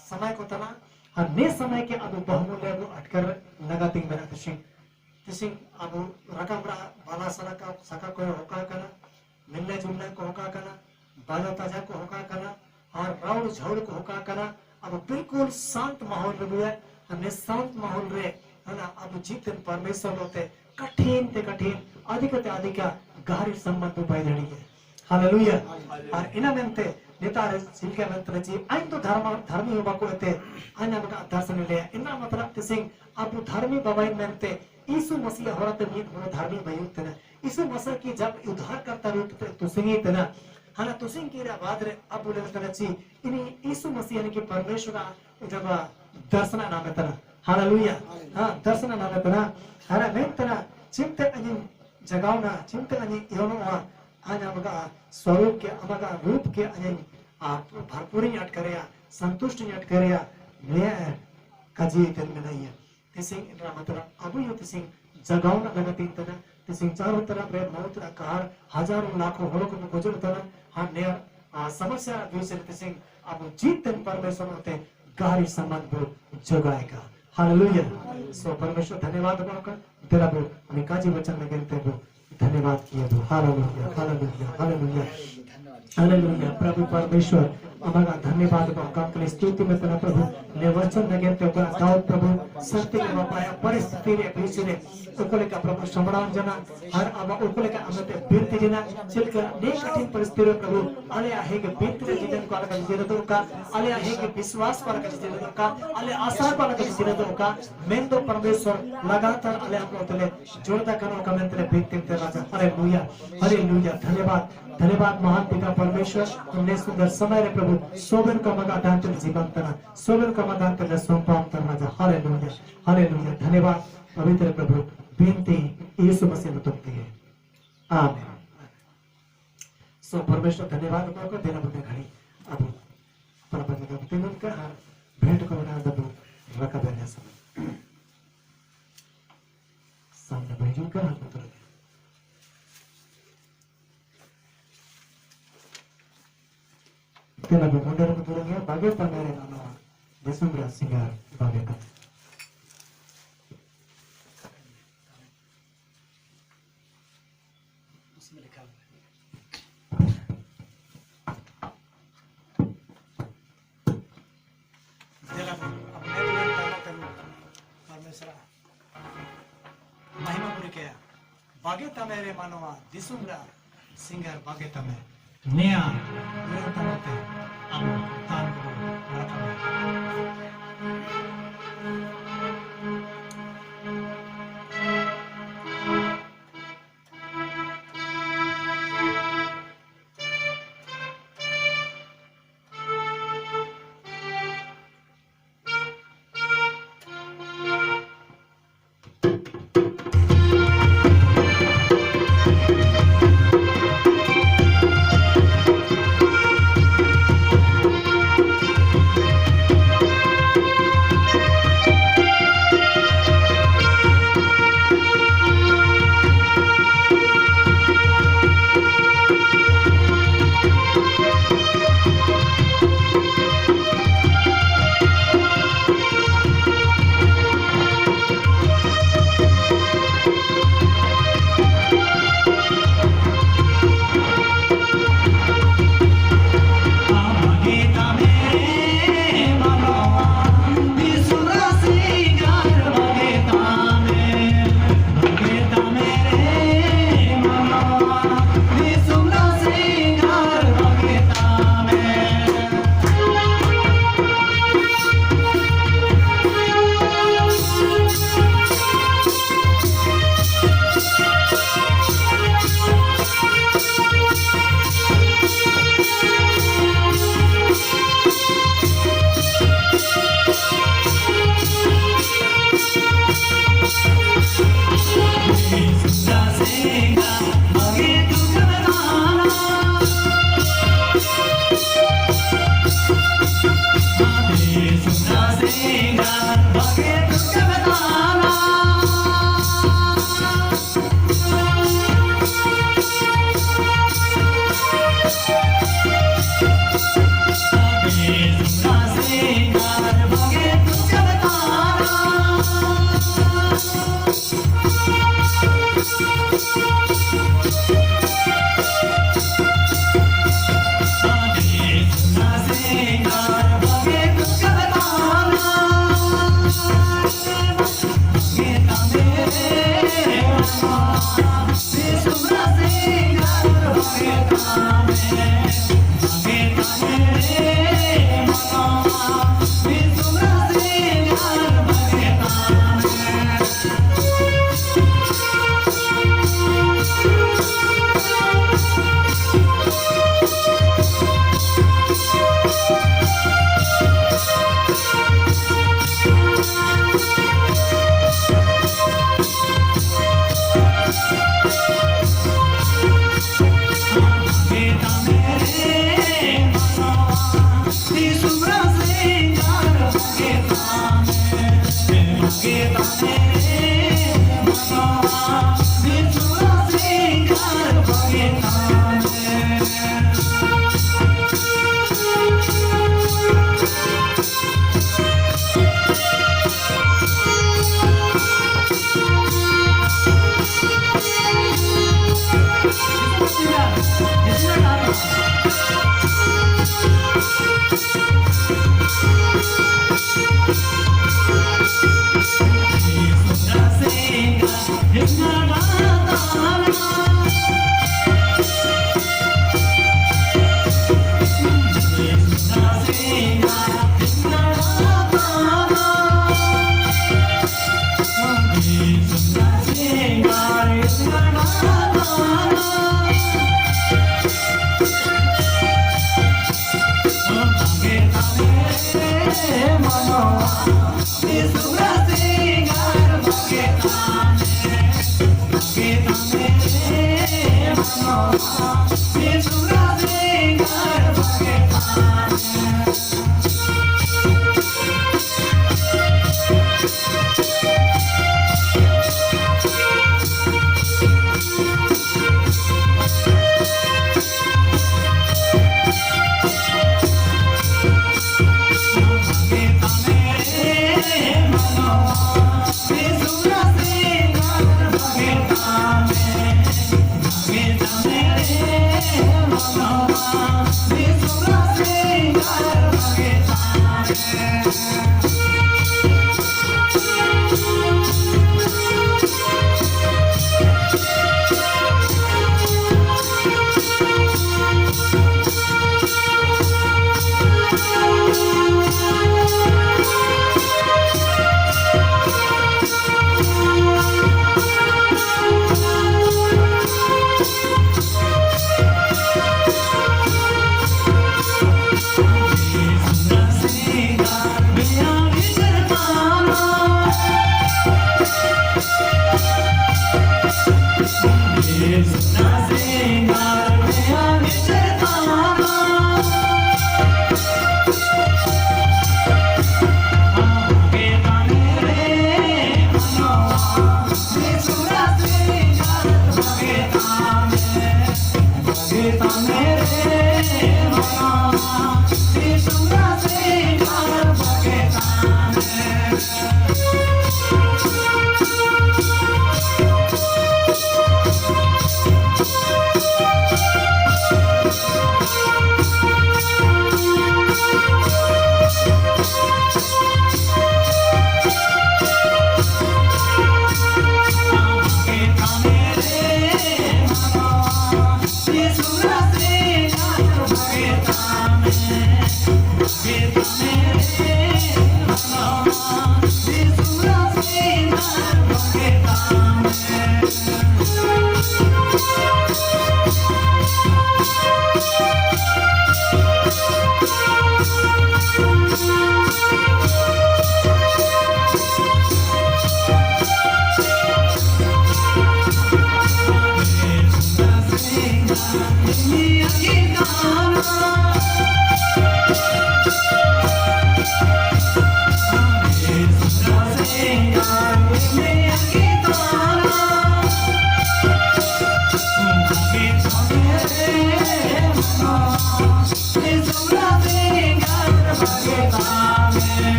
[SPEAKER 1] समय को तना और ने समय के अब बहुमूल्य वो अटकर लगातिंग मेरा तिसिंग अब रकम रा बाला सला का सका कोई होका कना मिलने जुलने को होका कना बाजा ताजा को होका कना और राउंड झौड़ को होका कना अब बिल्कुल शांत माहौल में हुआ हमने शांत माहौल रे है ना अब जीतन परमेश्वर होते कठिन ते कठिन अधिक गहरी संबंध पाई रही है हालेलुया और इना मेंते नेतारे सिलके मंत्र जी आइन तो धर्मी होबा को ते आइन बका दर्शन ले इना मतलब तिसिंग अब धर्मी बबाई मेंते यीशु मसीह होरत नीत हो धर्मी भयुक्त ने यीशु मसीह की जब उद्धार करता रूप तो सिंगी तना हना तो सिंग की रे बाद रे अब बोले तना जी इनी यीशु मसीह ने की परमेश्वर जब दर्शन नाम तना हालेलुया हां दर्शन नाम तना हरा में तना चिंता अनिन जगावना चिंता अनि योनो आना मगा स्वरूप के अमगा रूप के अनिन भरपूरी अट करया संतुष्ट अट करया ने काजी तन में नहीं है तिसिंग इनरा मतलब अब यो तिसिंग जगावना लगती तना तिसिंग चारों तरफ रे मौत आकार हजारों लाखों होलो को गुजर तना हां ने समस्या दूसरे तिसिंग अब जीतन परमेश्वर होते गहरी संबंध को जगाएगा हालेलुया सो परमेश्वर धन्यवाद आपका तेरा वो हमें काजी वचन में कहते हैं धन्यवाद किया दो हालेलुया हालेलुया हालेलुया हालेलुया प्रभु परमेश्वर हमारा धन्यवाद काम के लिए स्तुति में तेरा प्रभु ने वचन में कहते हैं दाऊद प्रभु सत्य के वापाया परिस्थिति रे बीच रे ओकोले का प्रभु समरान जना हर अब ओकोले का अमते बिरती जना चिलका ने कठिन परिस्थिति रे प्रभु आले आहे के बिरती जीवन को अलग जीवन दो का आले आहे के विश्वास पर का जीवन दो का आले आशा पर का जीवन दो का मैं तो परमेश्वर लगातार आले हम तले जोड़ता करो का मैं तेरे बिरती ते राजा हालेलुया हालेलुया धन्यवाद महान पिता परमेश्वर तुमने सुंदर समय रे प्रभु सोबन का मगा दांत जीवन तना सोबन का मगा दांत संपाम तना हालेलुया हालेलुया धन्यवाद पवित्र प्रभु बिनती यीशु मसीह में तुमती है आमीन सो परमेश्वर धन्यवाद आपको देना बने घड़ी अब परपति का तीनों का भेंट को बना दबो रखा देने सामने भेजू का हाथ उतर गया तेरा मुंडर को दूर गया बागे पनारे नाना देशुंद्रा सिंगार बागे का उसमें लिखा हुआ है तेरा अपने परमेश्वर महिमा पूरी किया बागे तमेरे मानवा देशुंद्रा सिंगार बागे तमे नया निरंतर होते अब तान को रखा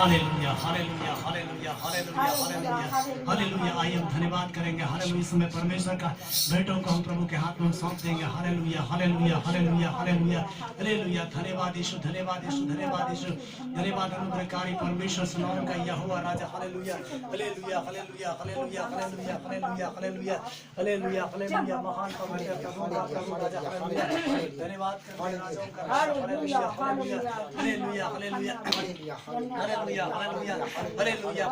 [SPEAKER 1] hallelujah hallelujah hallelujah hallelujah hallelujah hallelujah. आइए हम धन्यवाद करेंगे हालेलुया। इस समय परमेश्वर का भेंटों को हम प्रभु के हाथ में सौंप देंगे। Hallelujah hallelujah hallelujah hallelujah hallelujah. धन्यवाद यीशु, धन्यवाद यीशु, धन्यवाद यीशु, धन्यवाद अनुग्रहकारी परमेश्वर सलाम का यहोवा राजा। Hallelujah hallelujah hallelujah hallelujah hallelujah hallelujah hallelujah hallelujah hallelujah. महान पवित्र प्रभु का प्रभु राजा। हालेलुया धन्यवाद करते हैं राजाओं का राजा। Hallelujah hallelujah hallelujah hallelujah hallelujah hallelujah hallelujah.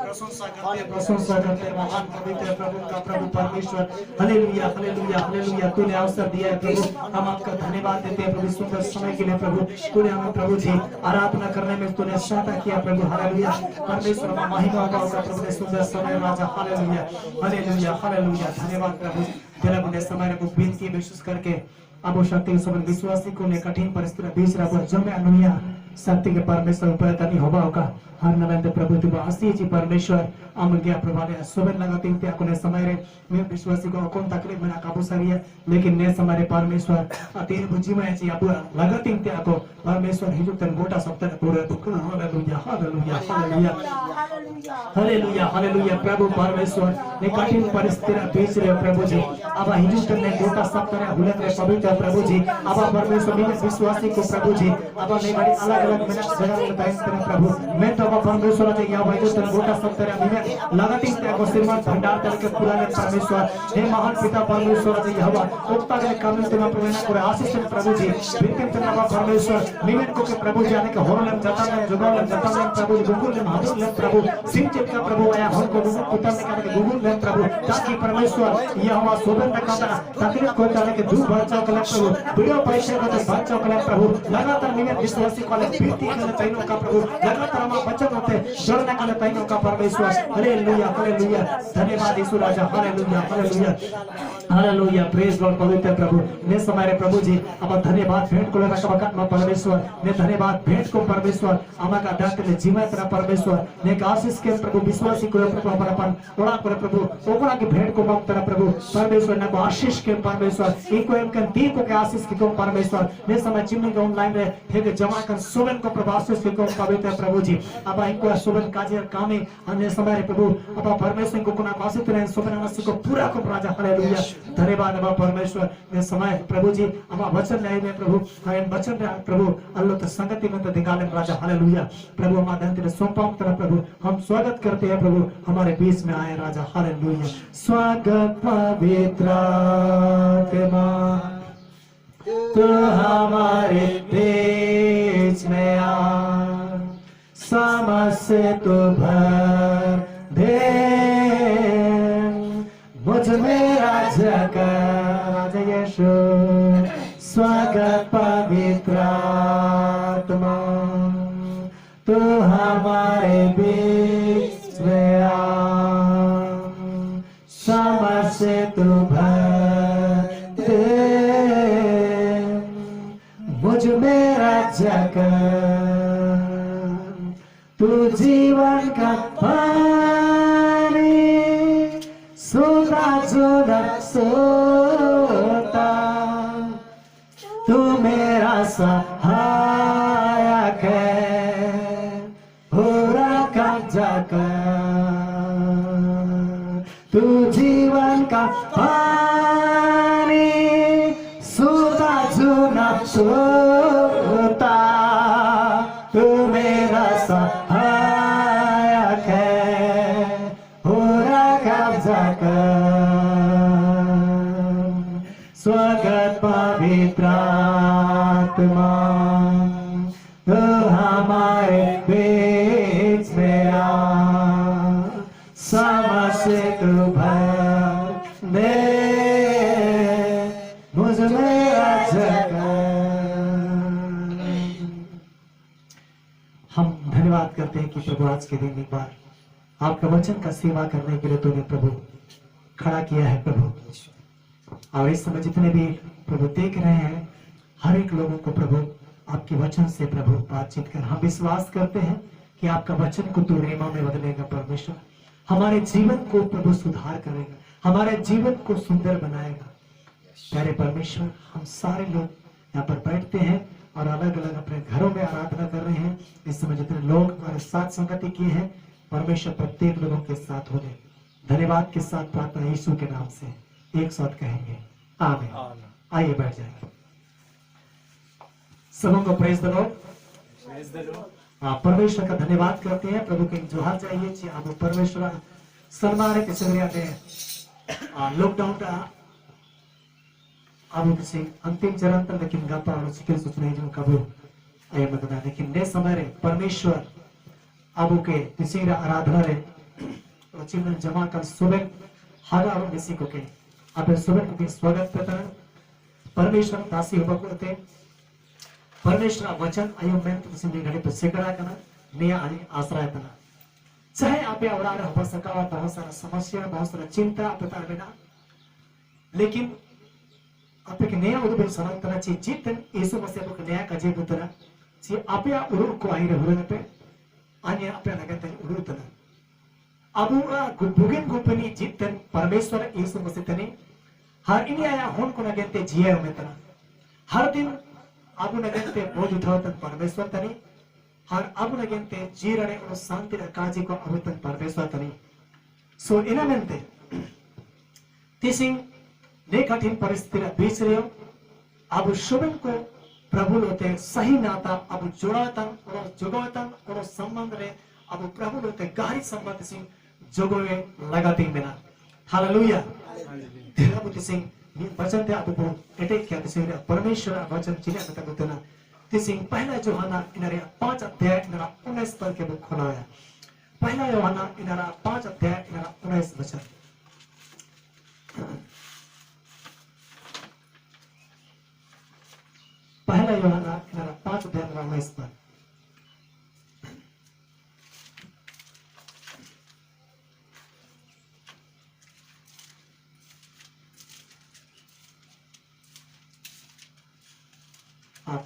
[SPEAKER 1] प्रशंसा करते हैं महान पवित्र प्रभु का प्रभु परमेश्वर। Hallelujah hallelujah hallelujah. तूने अवसर दिया है प्रभु, हम आपका धन्यवाद देते हैं प्रभु सुंदर समय के लिए प्रभु। तूने हमें प्रभु जी आराधना करने में तूने सहायता किया प्रभु। हालेलुया परमेश्वर में महिमा होगा प्रभु ने सुंदर समय राजा। Hallelujah hallelujah hallelujah. धन्यवाद प्रभु तेरा बुने समय को विनती विश्वास करके अब वो शक्ति सब विश्वासी को ने कठिन परिस्थिति बीच रहा जमे अनुया शक्ति के परमेश्वर ऊपर तनी होगा होगा हर नवेंद्र प्रभु तुम आसी जी परमेश्वर आम गया प्रभु ने सुबह लगाते हैं को ने समय रे मैं विश्वासी को कौन तकलीफ में काबू सरी है लेकिन ने समय परमेश्वर अतीन बुद्धि में जी अब लगाते हैं को परमेश्वर हिजु तन गोटा सब तक पूरे hallelujah hallelujah hallelujah hallelujah hallelujah. प्रभु परमेश्वर ने कठिन परिस्थिति बीच रे प्रभु जी अब हिजु तन ने गोटा सब तरह हुलत रे पवित्र प्रभु जी अब परमेश्वर में विश्वासी को प्रभु जी अब ने बड़ी अलग-अलग मिनट जगह बताएं प्रभु मैं तो परमेश्वर के या भाई तो गोटा सब तरह में लगाती है को श्रीमान भंडार करके पुराने परमेश्वर हे महान पिता परमेश्वर के यहोवा उक्ता के काम में तुम प्रवेश करे आशीष प्रभु जी बिल्कुल तेरा परमेश्वर निमित को के प्रभु जाने के होरलम जताने जुगालम जताने प्रभु गुगुल ने महादुर ले प्रभु सिंह चित का प्रभु आया हम को गुगुल उतर निकाल के गुगुल ले प्रभु ताकि परमेश्वर यहोवा सोबन का तकलीफ को करने के दूर बचाव कर प्रभु वीडियो पैसे को बचाव कर प्रभु लगातार निमित विश्वासी को विनती करने तैनो का प्रभु लगातार हम बचन होते जोड़ने का तैनो का परमेश्वर। Hallelujah hallelujah. धन्यवाद यीशु राजा। Hallelujah hallelujah hallelujah. Praise Lord पवित्र प्रभु ने समय प्रभु जी अब धन्यवाद भेंट को लगा वक्त में परमेश्वर ने धन्यवाद भेंट को परमेश्वर आमा का डांट ले जीवन तेरा परमेश्वर ने आशीष के प्रभु विश्वासी को प्रभु अपन ओड़ा पर प्रभु ओकरा के भेंट को मम तेरा प्रभु परमेश्वर ने को आशीष के परमेश्वर एको एम के दी को के आशीष के परमेश्वर ने समय चिमनी के ऑनलाइन रे हे जमा कर सोबन को प्रभु आशीष के पवित्र प्रभु जी अब इनको सोबन काजे कामे अन्य समय प्रभु अब परमेश्वर को कोना आशीष रहे सोबन आशीष को पूरा को राजा। हालेलुया धन्यवाद अब परमेश्वर ने समय प्रभु जी अब वचन ले में प्रभु इन वचन रे प्रभु अल्लाह तो संगति में तो दिखाले राजा। हालेलुया प्रभु हम धन्यवाद सौंपाम तेरा प्रभु हम स्वागत करते हैं प्रभु हमारे बीच में आए राजा। हालेलुया स्वागत पवित्र आत्मा तो हमारे बीच में आ समझ तो भर दे मुझ मेरा जगत यीशु स्वागत पवित्र आत्मा तो हमारे बीच में आ समझ तो भर दे मुझ मेरा जगत तू जीवन का पानी सोता जोड़ा सोता तू मेरा सहायक है कर, तू जीवन का पानी, सूता जूना सोता, तू मेरा सहायक है, पूरा कब्जा कर। स्वागत पवित्र आत्मा, तू हमारे बीच में आ, समझ तू भर दे मुझ में जगह। हम धन्यवाद करते हैं कि प्रभु आज के दिन एक बार आपका वचन का सेवा करने के लिए तूने प्रभु खड़ा किया है प्रभु। और इस समय जितने भी प्रभु देख रहे हैं, हर एक लोगों को प्रभु आपके वचन से प्रभु बातचीत कर, हम विश्वास करते हैं कि आपका वचन को तू रेमा में बदलेगा परमेश्वर, हमारे जीवन को प्रभु सुधार करेगा, हमारे जीवन को सुंदर बनाएगा। प्यारे परमेश्वर, हम सारे लोग यहाँ पर बैठते हैं और अलग अलग अपने घरों में आराधना कर रहे हैं। इस समय जितने लोग हमारे साथ संगति किए हैं, परमेश्वर प्रत्येक लोगों के साथ हो जाए। धन्यवाद के साथ प्रार्थना यीशु के नाम से एक साथ कहेंगे, आमीन। आइए बैठ जाएंगे। सबों को प्रेज द लॉर्ड। परमेश्वर का धन्यवाद करते हैं। प्रभु के जोहार चाहिए आप परमेश्वर सन्मानित ने लॉकडाउन अब अंतिम चरण तक लेकिन गप्पा और चिकिन सूचना जो कबू आए मतदा लेकिन ने समय रे परमेश्वर अब के तीसरा आराधना रे चिन्ह जमा कर सुबह हागा और किसी को के आप सुबह को स्वागत करता है। परमेश्वर दासी होबा करते परमेश्वर वचन आयो में तुम घड़ी पर सेकड़ा करना नया आश्रय करना चाहे आप औरा हो सका बहुत सारा समस्या बहुत सारा चिंता पता बिना लेकिन आप एक नया उद्भव सनक तना ची जितन यीशु मसीह को नया काजे बुतरा ची आप या उरु को आई रहुरे पे अन्य आप लगते उरु तना अब बुगिन गुपनी जितन परमेश्वर यीशु मसीह तने हर इंडिया या होन को लगते जिया में तना हर दिन अब लगते बोझ उठावतन परमेश्वर तने हर अब लगते जीरणे और शांति काजी को अवतन परमेश्वर तने सो इना मेंते तिसिंग ने कठिन परिस्थिति बीच रहे हो अब शुभन को प्रभु लोते सही नाता अब जुड़ातन और जुगवतन और संबंध रे अब प्रभु लोते गहरी संबंध सिंह जोगोवे लगाती बिना हालेलुया प्रभु तिसिंग वचन ते अब अटैक किया तिसिंग परमेश्वर वचन चिने तक उतना तिसिंग पहला यूहन्ना इनरे 5 अध्याय इनरा 19 पद के बुक खोला है। पहला यूहन्ना इनरा 5 अध्याय इनरा 19 वचन पहला यूहन्ना 5 अध्याय 19 पद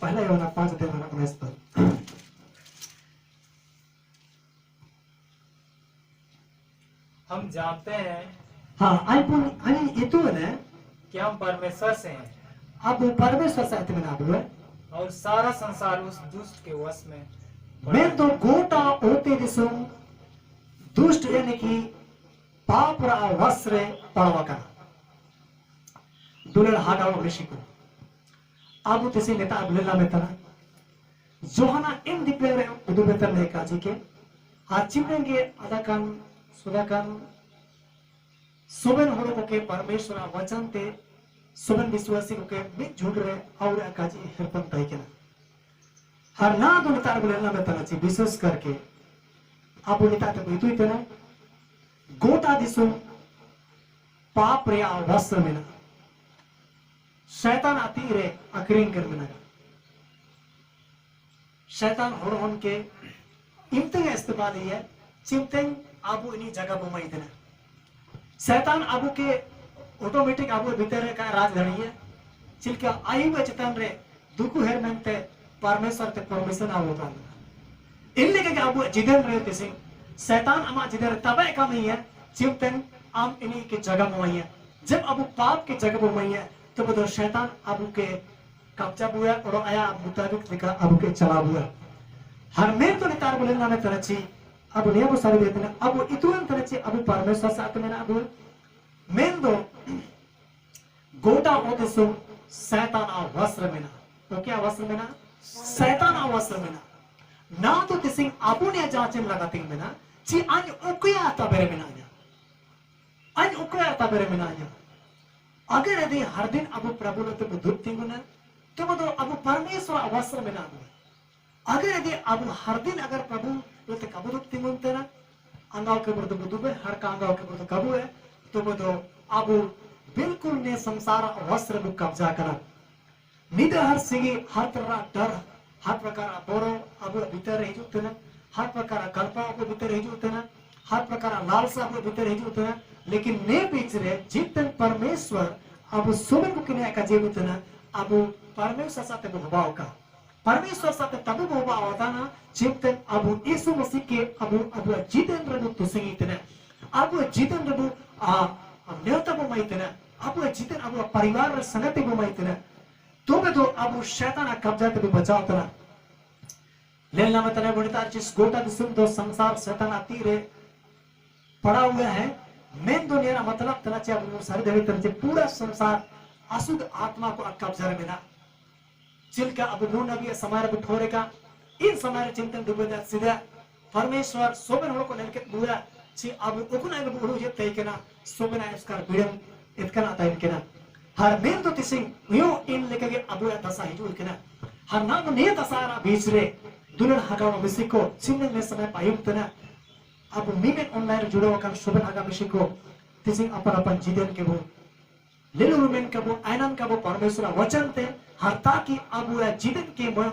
[SPEAKER 1] पहला यूहन्ना 5 अध्याय 19 पद
[SPEAKER 3] हम जानते हैं
[SPEAKER 1] हाँ आईपुन अनि इतु ने
[SPEAKER 3] कि हम परमेश्वर से हैं
[SPEAKER 1] अब परमेश्वर से आते ना हुए
[SPEAKER 3] और सारा संसार उस दुष्ट के वश में
[SPEAKER 1] मैं तो गोटा होते दिसों दुष्ट यानी कि पाप रा वस्रे पड़वा का दुलर हागाव ऋषि को अब तिसी नेता अबलेला में तना जोहना इन दिक्लेरे उदुबेतर ने काजी के आचिमेंगे अदाकन सुदाकन सोबन होड़ो को के परमेश्वर वचन ते सोबन विश्वासी को के मिट झूठ रहे और काजी हिरपन ताई के ना हर ना दो नेता अबलेला में तना ची विश्वास करके आप नेता ते कोई तो ना गोटा दिसो पाप रे वस्त्र में ना शैतान आती रे अक्रिंग कर बिना शैतान होड़ के इम्तिंग इस्तेमाल ही है चिंतिंग आबू इन्हीं जगह बुमाई देना शैतान आबू के ऑटोमेटिक आबू भीतर का राजधानी है चिल्का आई हुए चितान रे दुखु हेर मेंते परमेश्वर ते परमिशन आवो इनले के आबू जिदन रे तिसिंग शैतान अमा जिदर तबे का नहीं है चिंतिंग आम इन्हीं के जगह बुमाई है जब आबू पाप के जगह बुमाई है तो बदो शैतान अबू के कब्जा बुआ और आया मुताबिक लिखा अबू के चला बुआ हर में तो नितार बोले ना में तरची अब ने अबु सारी देते ना अबु इतुन तरचे अबु परमेश्वर साथ में ना अबु मेंदो गोटा होते सो शैतान आ वस्त्र में ना तो क्या वस्त्र में ना शैतान आ वस्त्र में ना तो तिसिंग अबु ने जाचन लगाते में ना ची अन उकया आता बेरे में ना अन उकया आता बेरे में ना अगर यदि हर दिन अबु प्रभु ने तो बुद्धि गुना तो वो तो अबु परमेश्वर अवसर में ना अगर यदि अबु हर दिन अगर प्रभु तो कबू दुखती गुनते ना अंगाव के बुद्ध बुद्धू में हर का अंगाव के बुद्ध कबू है तो वो तो अबु बिल्कुल ने संसार अवसर में कब्जा करा निद हर सिगी हर तरह डर हर प्रकार बोरो अबु भीतर रह जुते ना हर प्रकार कल्पना अबु भीतर रह जुते ना हर प्रकार लालसा अबु भीतर रह जुते ना लेकिन ने बीच रे जितन परमेश्वर अब सुबह को किने का जीवित ना अब परमेश्वर साथे भोबाव का परमेश्वर साथे तब भोबाव होता ना जितन अब यीशु मसीह के अब जितन रबु तुसिंग इतने अब जितन रबु न्योता बोमा इतने अब जितन अब परिवार रे संगति बोमा इतने तो में तो अब शैतान कब्जा ते बचाव तना लेला में तने बड़ता जिस गोटा दिसुम तो संसार शैतान आती रे पड़ा हुआ है मेन दुनिया का मतलब तना चाहिए सारी धड़ी तरह से पूरा संसार अशुद्ध आत्मा को कब्जा में ना चिल्का अब नून नबी समार बिठोरे का इन समार चिंतन डूबे सीधा परमेश्वर सोबन होड़ को लेके बुरा ची अब उकुना के बुड़ू जे तय के ना सोबन इसका बिडम इतना आता इनके ना हर मेन तो तिसिंग यो इन लेके के अब दशा हिजू के ना हर नाम ने दसारा बीच रे दुलन हगाव मिसिको चिन्ह में समय पायुक्त ना अब मीमें ऑनलाइन जुड़े होकर शोभन आगा मिशिको तिसिंग अपन जीवन के वो लेलो रुमेन का वो आयनन का वो परमेश्वर वचन थे हर ताकि अब वो जीवन के मन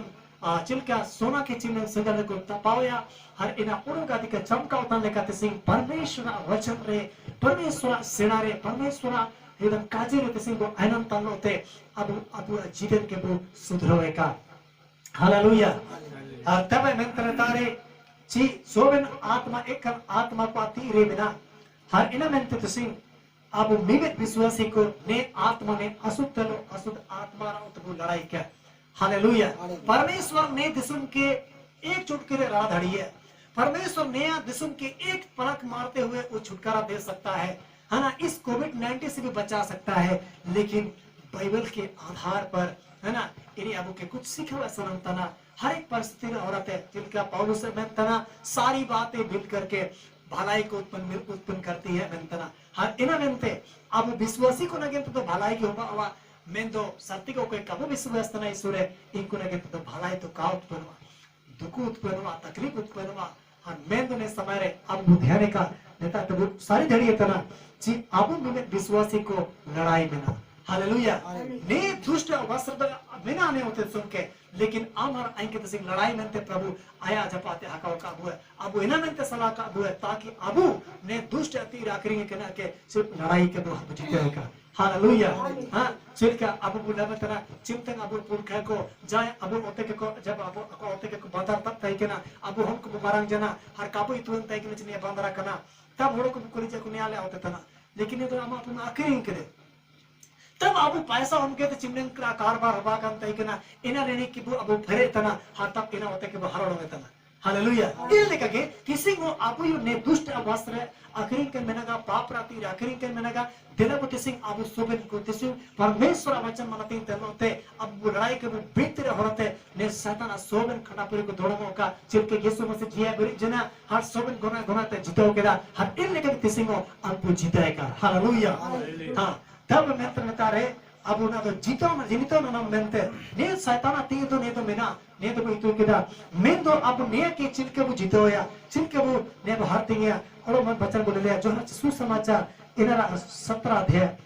[SPEAKER 1] चिल्का सोना के चिन्ह संगल को तपाया हर इना उड़ो का दिक्कत चमका उतार लेकर तिसिंग परमेश्वर वचन रे परमेश्वर सेना रे परमेश्वर एकदम काजी रे तिसिंग वो आयनन तानो थे अब जीवन के वो सुधरोए का हालेलुया तब मैं तरतारे ची सोबन आत्मा एक आत्मा को आती रे बिना हर इना में तिसिंग अब निमित विश्वासी को ने आत्मा ने अशुद्ध आत्मा रा उतबु लड़ाई क्या हालेलुया परमेश्वर ने दिसुम के एक चुटकी रे राह धड़ी है परमेश्वर ने दिसुम के एक पलक मारते हुए वो छुटकारा दे सकता है ना इस कोविड-19 से भी बचा सकता है लेकिन बाइबल के आधार पर है ना इन्हीं अब के कुछ सीखे हुए सनमतना हर एक परिस्थिति में औरत है जिनका पौलुस में तना सारी बातें मिल करके भलाई को उत्पन्न करती है मेंतना हर इना मेंते अब विश्वासी को नगे तो भलाई की होगा अवा मेन तो सत्य को कोई कबो विश्वास तना ईश्वरे इनको नगे तो भलाई तो का उत्पन्न हुआ दुख उत्पन्न हुआ तकलीफ उत्पन्न हुआ हर मेन तो ने समय रे अब ध्यान का नेता तो सारी धड़ी तना जी अब में विश्वासी को लड़ाई में ना हालेलुया ने दुष्ट वस्त्र बिना आने होते सुन के लेकिन आमर आइंके तसिंग लड़ाई में ते प्रभु आया जपाते हकाव का हुआ अब इना में ते सलाह का हुआ ताकि अबू ने दुष्ट अति राकरिंग के ना के सिर्फ लड़ाई के दो हम जीते का हालेलुया हां सिर्फ का अबू बुला में तना चिंतन अबू पुरखा को जाए अबू ओते के को जब अबू को ओते के को बाजार तक तय के ना अबू हम को मारंग जना हर काबू इतुन तय के ने बंदरा कना तब होड़ो को कोली जे को न्यायालय होते तना लेकिन ये तो हम अपन आखिरी करे तब अबू पैसा उनके तो चिमने का कारबार हवा का तय के ना इना रेनी की वो अबू फरे तना हाथ तक इना होते के हरड़ में तना हालेलुया ये लेकर के किसी को अबू ने दुष्ट वस्त्र आखिरी के मेनगा पाप राती आखिरी के मेनगा दिला को तिसिंग अबू सोबन को तिसिंग परमेश्वर वचन मनती तेनोते अब लड़ाई के वो बीते होते ने शैतान सोबन खटापुरी को दोड़ो का चिरके यीशु मसीह जिया बरि जना हर सोबन गुना गुना ते जितो केदा हर इन लेकर तिसिंग अबू जीतेगा हालेलुया हां तब मैं तरतारे अब ना तो जीतो ना मेंते ने शैतान आती तो ने तो मेना ने तो इतो केदा मैं तो अब ने के चिलके वो जीतो या चिलके वो ने भारती गया और मैं बचन बोले लिया जो सुसमाचार इनरा 17 अध्याय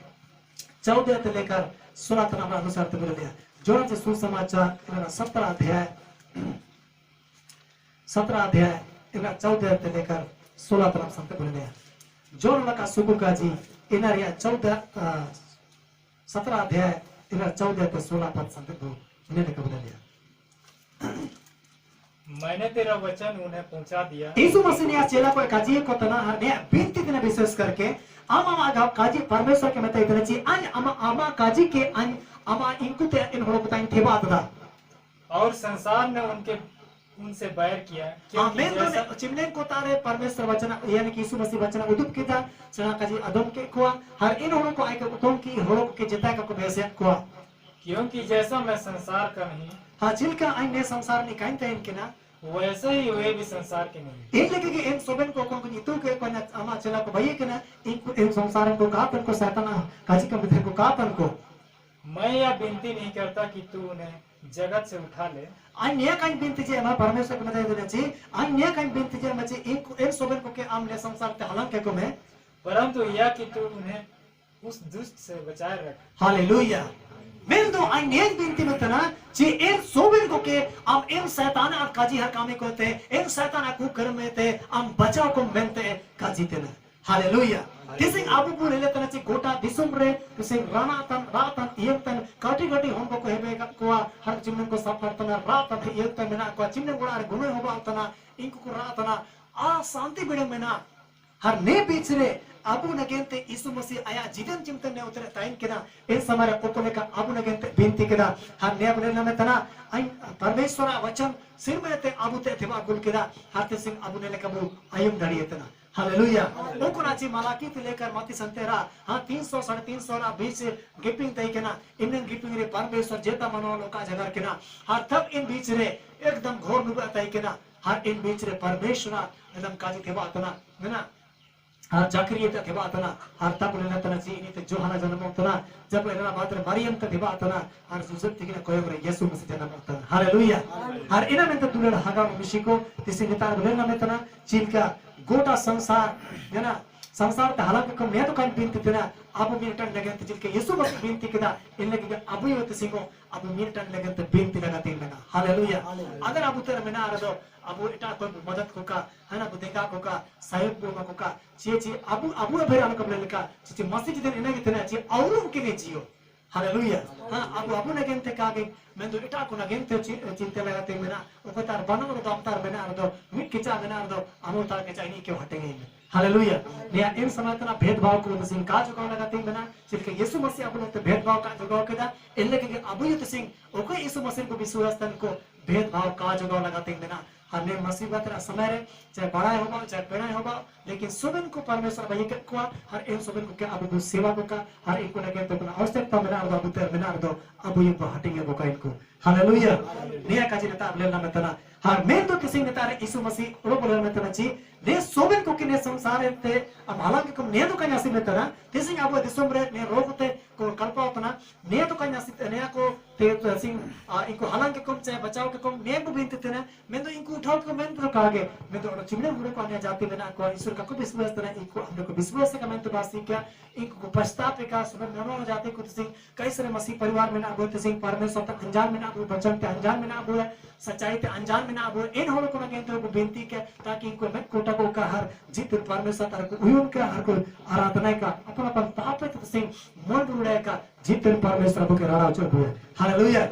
[SPEAKER 1] 14 से लेकर 16 तक हमरा अनुसार तो बोले लिया जो से सुसमाचार इनरा 17 अध्याय इनरा 14 से लेकर 16 तक संत बोले लिया जो लका सुकु का जी इनरिया 17 अध्याय इनरा 14 से 16 पद संत को ने बोले लिया
[SPEAKER 3] मैंने तेरा वचन उन्हें पहुंचा दिया
[SPEAKER 1] यीशु मसीह ने चेला को काजी को तना ने बिनती दिन विशेष करके आमा आगा काजी परमेश्वर के मते इतने ची अन आमा काजी के अन आमा इनको ते इन होरो बताइन थे बात दा
[SPEAKER 3] और संसार ने उनके उनसे बैर किया
[SPEAKER 1] हाँ
[SPEAKER 3] क्योंकि
[SPEAKER 1] मैं तो
[SPEAKER 3] जैसा
[SPEAKER 1] चिमने को तारे परमेश्वर वचन यानी कि यीशु मसीह वचन उदुप किता सना काजी अदम के कुआ हर इन होरो को आके उतम की होरो के जिता का बेसे कुआ
[SPEAKER 3] क्योंकि जैसा मैं संसार का नहीं
[SPEAKER 1] हाँ जिनका आईने संसार में काइन तैन के ना
[SPEAKER 3] वैसे ही वे भी संसार के नहीं।
[SPEAKER 1] एक लगे कि इन सोबन को कौन इतु के कोना अमा चला को भई के ना इनको इन संसार को का को शैतान काजी का मित्र को का को
[SPEAKER 3] मैं यह विनती नहीं करता कि तू उन्हें जगत से उठा ले,
[SPEAKER 1] अन्य काइन बिनती जे हमारा परमेश्वर को बताई देना चाहिए अन्य काइन बिनती जे मचे इन सोबन को के आमने संसार ते हलन के को में
[SPEAKER 3] परंतु यह कि तू उन्हें उस दुष्ट से बचाए रख।
[SPEAKER 1] हालेलुया मैं तो अन्य बिनती में तना जे इन सोबन को के हम इन शैतान आ काजी हर कामे को ते इन शैतान को कर में ते हम बचाव को मेंते काजी ते ना हालेलुया किसिंग आबू पूरे ले तना चे गोटा दिसुम रे किसिंग रातन यक्तन काटी हम को हेबे को हर चिमन को सब करतना रातन यक्तन मेना को चिमन गोड़ा रे गुने होबा तना इनको को रातना आ शांति बिड़े मेना हर ने बीच रे आबू नगेंते यीशु मसीह आया जीवन चिंतन ने उतरे ताइन केना इन समय ओकोले का आबू नगेंते बिनती केना हर ने अपने नाम तना परमेश्वर वचन सिर में ते आबू ते थेवा गुल केना हर ते सिंह आबू ने लेकबू आयुम दड़िए तना हालेलुया ओकोनाची मलाकी ते लेकर माती संतेरा हां 300 350 ना बीच गिपिंग तई केना इनन गिपिंग रे परमेश्वर जेता मनो लोका जगर केना हर तब इन बीच रे एकदम घोर नुबा तई केना हर इन बीच रे परमेश्वर एकदम काजी थेवा तना ना हर जाकरिया ते थेवा तना हर तब लेना तना जी इनी ते जोहाना जन्म तना जब लेना बात रे मरियम ते थेवा तना हर सुजत तिकने कोयम रे यीशु मसीह जन्म तना हालेलुया हर इना में ते दुलर हागा मिशिको तिसे नितार लेना में तना चिलका गोटा संसार है ना संसार ते हालांकि कम ने तो कान बिनती तना अब मिनटन लगे ते जिनके यीशु मसीह बिनती केदा इन लगे अब ये होते सिंगो अब मिनटन लगे ते बिनती लगाते मेना हालेलुया अगर अब तेरे मेना आ दो अब इटा कोई मदद को का है ना बुदेगा को का सहयोग को का चे अब भेर अन कबले लिखा चे मसीह दिन इने तना चे औरों के लिए जियो हालेलुया हां अब नगेंते कागे मैं तो इटा को नगेंते चिंता लगाते मेना ओको तार बनो रो दामतार मेना दो मिट किचा मेना दो अमो तार के चाहिए क्यों हटेंगे हालेलुया ने इन समय तना भेदभाव को सिंह का जो लगाते मेना सिर्फ यीशु मसीह अपन तो भेदभाव का जो केदा इनले के अब ये तो सिंह ओको यीशु मसीह को विश्वास तन को भेदभाव का जो लगाते मेना हने मुसीबत रा समय रे चाहे बड़ा होबा चाहे पेड़ा होबा लेकिन सुबन को परमेश्वर भाई के को हर एक सुबन को के अब सेवा को का हर एक को लगे तो आवश्यकता मेना दो अब तेर मेना दो अब ये हटेंगे वो का इनको हालेलुया निया का जिता अब लेना में तना हर मैं तो किसी नेता रे यीशु मसीह रो बोले में तना ची ने सुबन को के ने संसार ते अब हालांकि कम ने तो कन्या सी में तना तिसिंग अब दिसुम रे ने रोगते को कल्पा तना ने तो कन्या सी ने को ते सिंग इनको हालांकि कम चाहे बचाव के कम ने को बिनते तना मैं तो इनको उठाओ को मैं तो कागे मैं तो चिमने मुड़े को आने जाती बिना को ईश्वर का को विश्वास तना इनको हम लोग को विश्वास का मैं तो बात सीखा इनको पश्चाताप का सुबह ननो हो जाते कुछ सिंह कई सारे मसीह परिवार में ना बोलते सिंह परमेश्वर तक अनजान में ना बोल वचन ते अनजान में ना बोल सच्चाई ते अनजान में ना बोल इन होलो को ना कहते को बेनती के ताकि इनको मैं कोटा को का हर जीत परमेश्वर तार को उनके हर को आराधना का अपन अपन पाप ते सिंह मन रुड़े का जीत परमेश्वर को के राणा चो हुए हालेलुया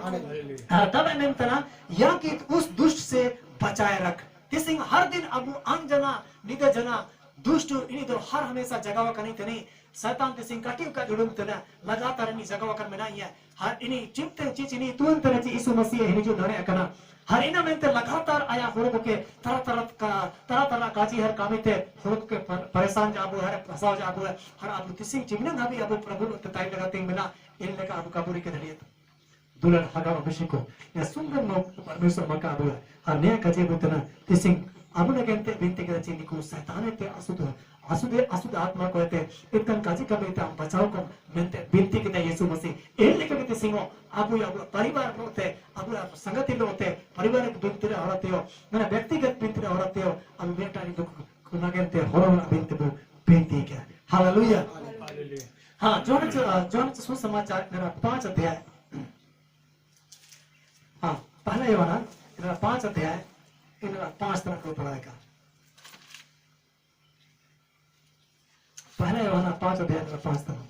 [SPEAKER 1] तब मैं तना या कि उस दुष्ट से बचाए रख तिसिंग हर दिन अब अनजना निद जना दुष्ट इनी दो हर हमेशा जगावा का नहीं थे नहीं शैतान ते सिंह काटी का जुड़ुम तना लगातार इनी जगावा कर में नहीं है हर इनी चिंते चीज इनी तुरंत रची यीशु मसीह है जो धड़े करना हर इना में ते लगातार आया होरो के तरह काजी हर कामे ते होरो के परेशान जाबो हर फसाव जाबो हर अब तिसिंग चिमने ना भी अब प्रभु ते ताई लगाते बिना इन लेका अब काबूरी के धड़िए दुलन हगा अभिषेको या सुंदर नो परमेश्वर मका अब हर नया कजे बुतना तिसिंग अब ने कहते बिनती के रची निको शैतान ते असुद आत्मा को ते इतन काजी का बेटा बचाओ को मेंते बिनती के यीशु मसीह एल लेके के सिंहो अब परिवार होते अब संगति होते परिवार के बिनती रे होते हो मैंने व्यक्तिगत बिनती रे होते हो अब बेटा नि दुख को ना कहते होरो बिनती के हालेलुया हां जोन सुसमाचार मेरा 5 अध्याय हां पहला यूहन्ना मेरा 5 अध्याय इन 5 तरह को पढ़ाएगा पहला यूहन्ना 5 अध्याय मेरा 5 तरह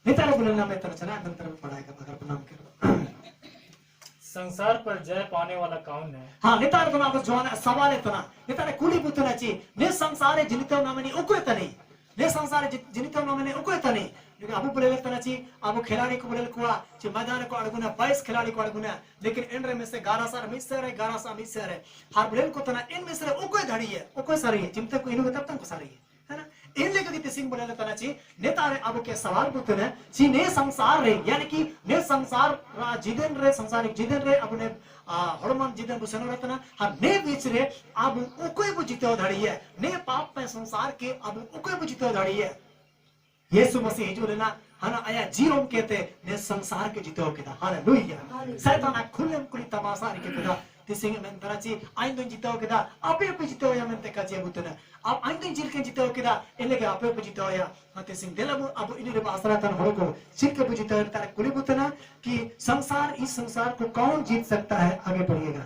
[SPEAKER 1] नितार बोलना में तरह चला अंतर में पढ़ाएगा अगर प्रणाम करो
[SPEAKER 3] संसार पर जय पाने वाला कौन है?
[SPEAKER 1] हाँ नितार तो ना को जवान सवाल है तना नितार कुली पुतना ची ने संसारे जिनितो नामनी उकुए तनी ने संसारे जिनितो नामनी उकुए तनी Abu boleh tanachi, Abu khiladi ko boleh kuah, ची मैदान को अड़गुना 22 खिलाड़ी को अड़गुना, लेकिन इनरे में से 11 सार मिसर है, 11 सार मिसर है, हर बोले को तना इन में से ओकोई धड़ी है, ओकोई सारी है, चिंता को इन्हों तब तक को सारी है ना? इन लेकर कितने सिंह बोले तनाची, नेतारे अबू के सवाल पूछते हैं, ची ने संसार रे, यानी कि ने संसार जिदेन रे संसारिक जिदेन रे अबू ने हरमान जिदेन बुसनो रहता ना, हर ने बीच रे अबू ओकोई बु जीते हो धड़ी है, ने पाप में संसार के अबू ओकोई बु जीते हो धड़ी है, यीशु मसीह जो लेना हना आया जीवन कहते ने संसार के जीते हो किदा हालेलुया शैतान खुले कुली तमाशा रे किदा तिसिंग में तराची आइन दिन जीते हो किदा आपे पे जीते हो या में ते काजे बुतना आप आइन दिन जील के जीते हो किदा इले के आपे पे जीते हो या तिसिंग देलबु अब इने आसरा तन हो को जीत के जीते हो तारे कुली बुतना कि संसार इस संसार को कौन जीत सकता है आगे पढ़िएगा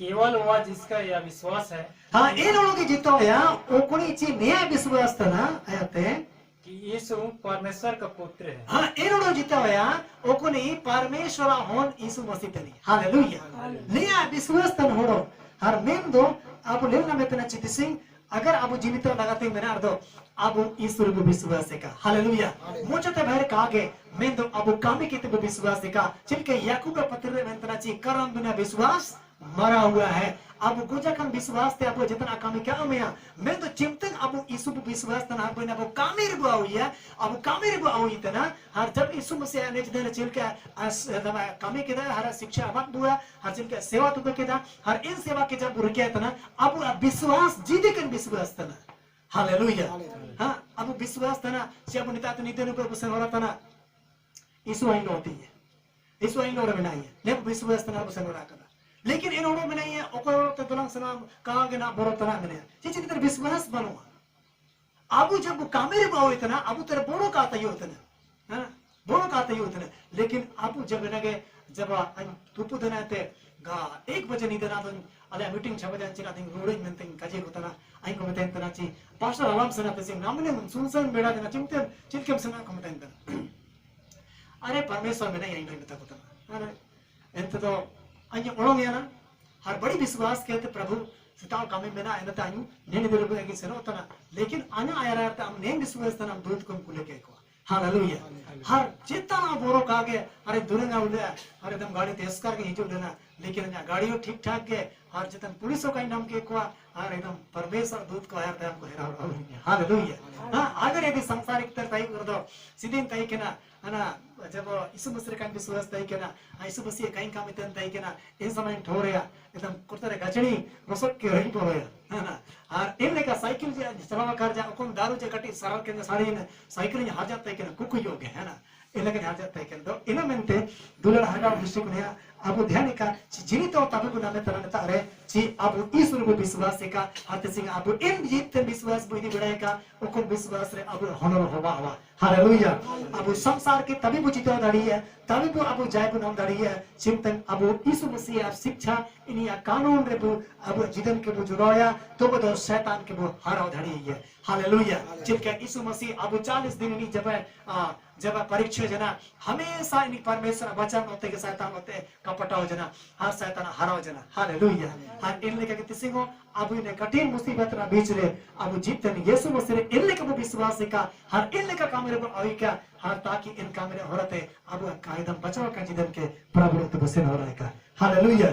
[SPEAKER 3] केवल वह जिसका यह विश्वास है
[SPEAKER 1] हाँ इन लोगों की जीतो या ओ कोनी ची नया विश्वास तना आयते
[SPEAKER 3] कि यीशु परमेश्वर का पुत्र है
[SPEAKER 1] हाँ इन्होंने जीता हुआ ओ को नहीं परमेश्वर होन यीशु मसीह तनी हालेलुया नया विश्वास तन होड़ो हर मेन दो आप लेना में तना चित सिंह अगर आप जीवित लगाते हैं मेरा अर्धो आप ईश्वर को विश्वास का हालेलुया मुझे तो बाहर कहा के मैं तो अब कामी के तो विश्वास का चिल्के याकूब का पत्र में तना ची कर्म बिना विश्वास मरा हुआ है अब गुजा kan विश्वास थे अब जितना कामी क्या में मैं तो चिंतन अब यीशु को विश्वास तना अब ना अब कामी रे बुआ हुई है अब कामी रे बुआ हुई तना हर जब यीशु मसीह ने जिधर चिल के कामी के दा हर शिक्षा अमत बुआ हर चिल के सेवा तो के दा हर इन सेवा के जब रुके तना अब विश्वास जीते कन विश्वास तना हालेलुया हां अब विश्वास तना जब निता तो निते को बसन हो तना यीशु आई होती है यीशु आई रे बनाई है ने विश्वास तना बसन हो रहा लेकिन इन ओड़ो में नहीं है ओको तो तुलंग सना कहा के ना बरो तना में है चित तेरे विश्वास बनो आबू जब कामेरे बाओ इतना आबू तेरे बोरो का तय होतना हां बोरो का तय होतना लेकिन आबू जब नगे जब तुपु देना ते गा 1 बजे नी देना तो अले मीटिंग 6 बजे चिना थिंग रोड में थिंग काजे को तना आई को मते तना ची पास्टर अलार्म सना ते सिंह नामने सुनसन बेड़ा देना चिंते चिलके सना को मते अरे परमेश्वर में नहीं आई नहीं बता को तना अरे एंत तो अन्य ओळोंग याना हर बड़ी विश्वास कहते प्रभु सिताव कामे में ना एनता आयु नेने दिल को की सनो तना लेकिन आना आया रहता हम ने विश्वास तना दूत को कुले के को हालेलुया हर चेतना बोरो कागे अरे दुरंगा उले अरे दम गाड़ी तेज करके हिजो देना लेकिन ना गाड़ियों ठीक ठाक के हर जतन पुलिसों का नाम के को हर एकदम परमेश्वर दूत को आया था हमको हेरा हालेलुया हां अगर यदि सांसारिक तर तय कर दो सीधे तय के ना है जब यीशु मसीह का विश्वास तय के ना यीशु मसीह कहीं काम इतन तय के ना इन समय ठोरया एकदम कुर्तरे गचड़ी रसक के रही पड़ो है ना और इनने का साइकिल जे चलावा कर जा कोन दारू जे कटी सरल के साड़ी ने साइकिल ने हार जाता है कि ना कुकु योग है ना इनके हार जाता है कि तो इन मेंते दुलड़ हगा दृष्टि को ने अब ध्यान का जीवित तो तब को नामे तरन तारे ची अब ईश्वर को विश्वास का हाथ सिंह अब इन जीत विश्वास बुद्धि बढ़ाए का ओको विश्वास रे अब हनर होवा हवा हालेलुया अब संसार के तभी बुझित दाड़ी है तभी वो अब जाय को नाम दाड़ी है चिंतन अब यीशु मसीह आप शिक्षा इन या कानून रे वो अब जीवन के वो जुड़ाया तो वो शैतान के वो हरा धड़ी है हालेलुया जिनके यीशु मसीह अब 40 दिन नहीं जब परीक्षा जना हमेशा इन परमेश्वर वचन होते के शैतान होते कपटाओ जना हर शैतान हराओ जना हालेलुया हर इन लेके के तिसिंगो अब इन कठिन मुसीबत रा बीच रे अब जीतन यीशु मसीह रे इन लेके विश्वास का हर इन लेके काम रे आई क्या हर ताकि इन काम रे होरते अब कायदम बचाव का जीवन के प्रभु तो बसे हो रहा है हालेलुया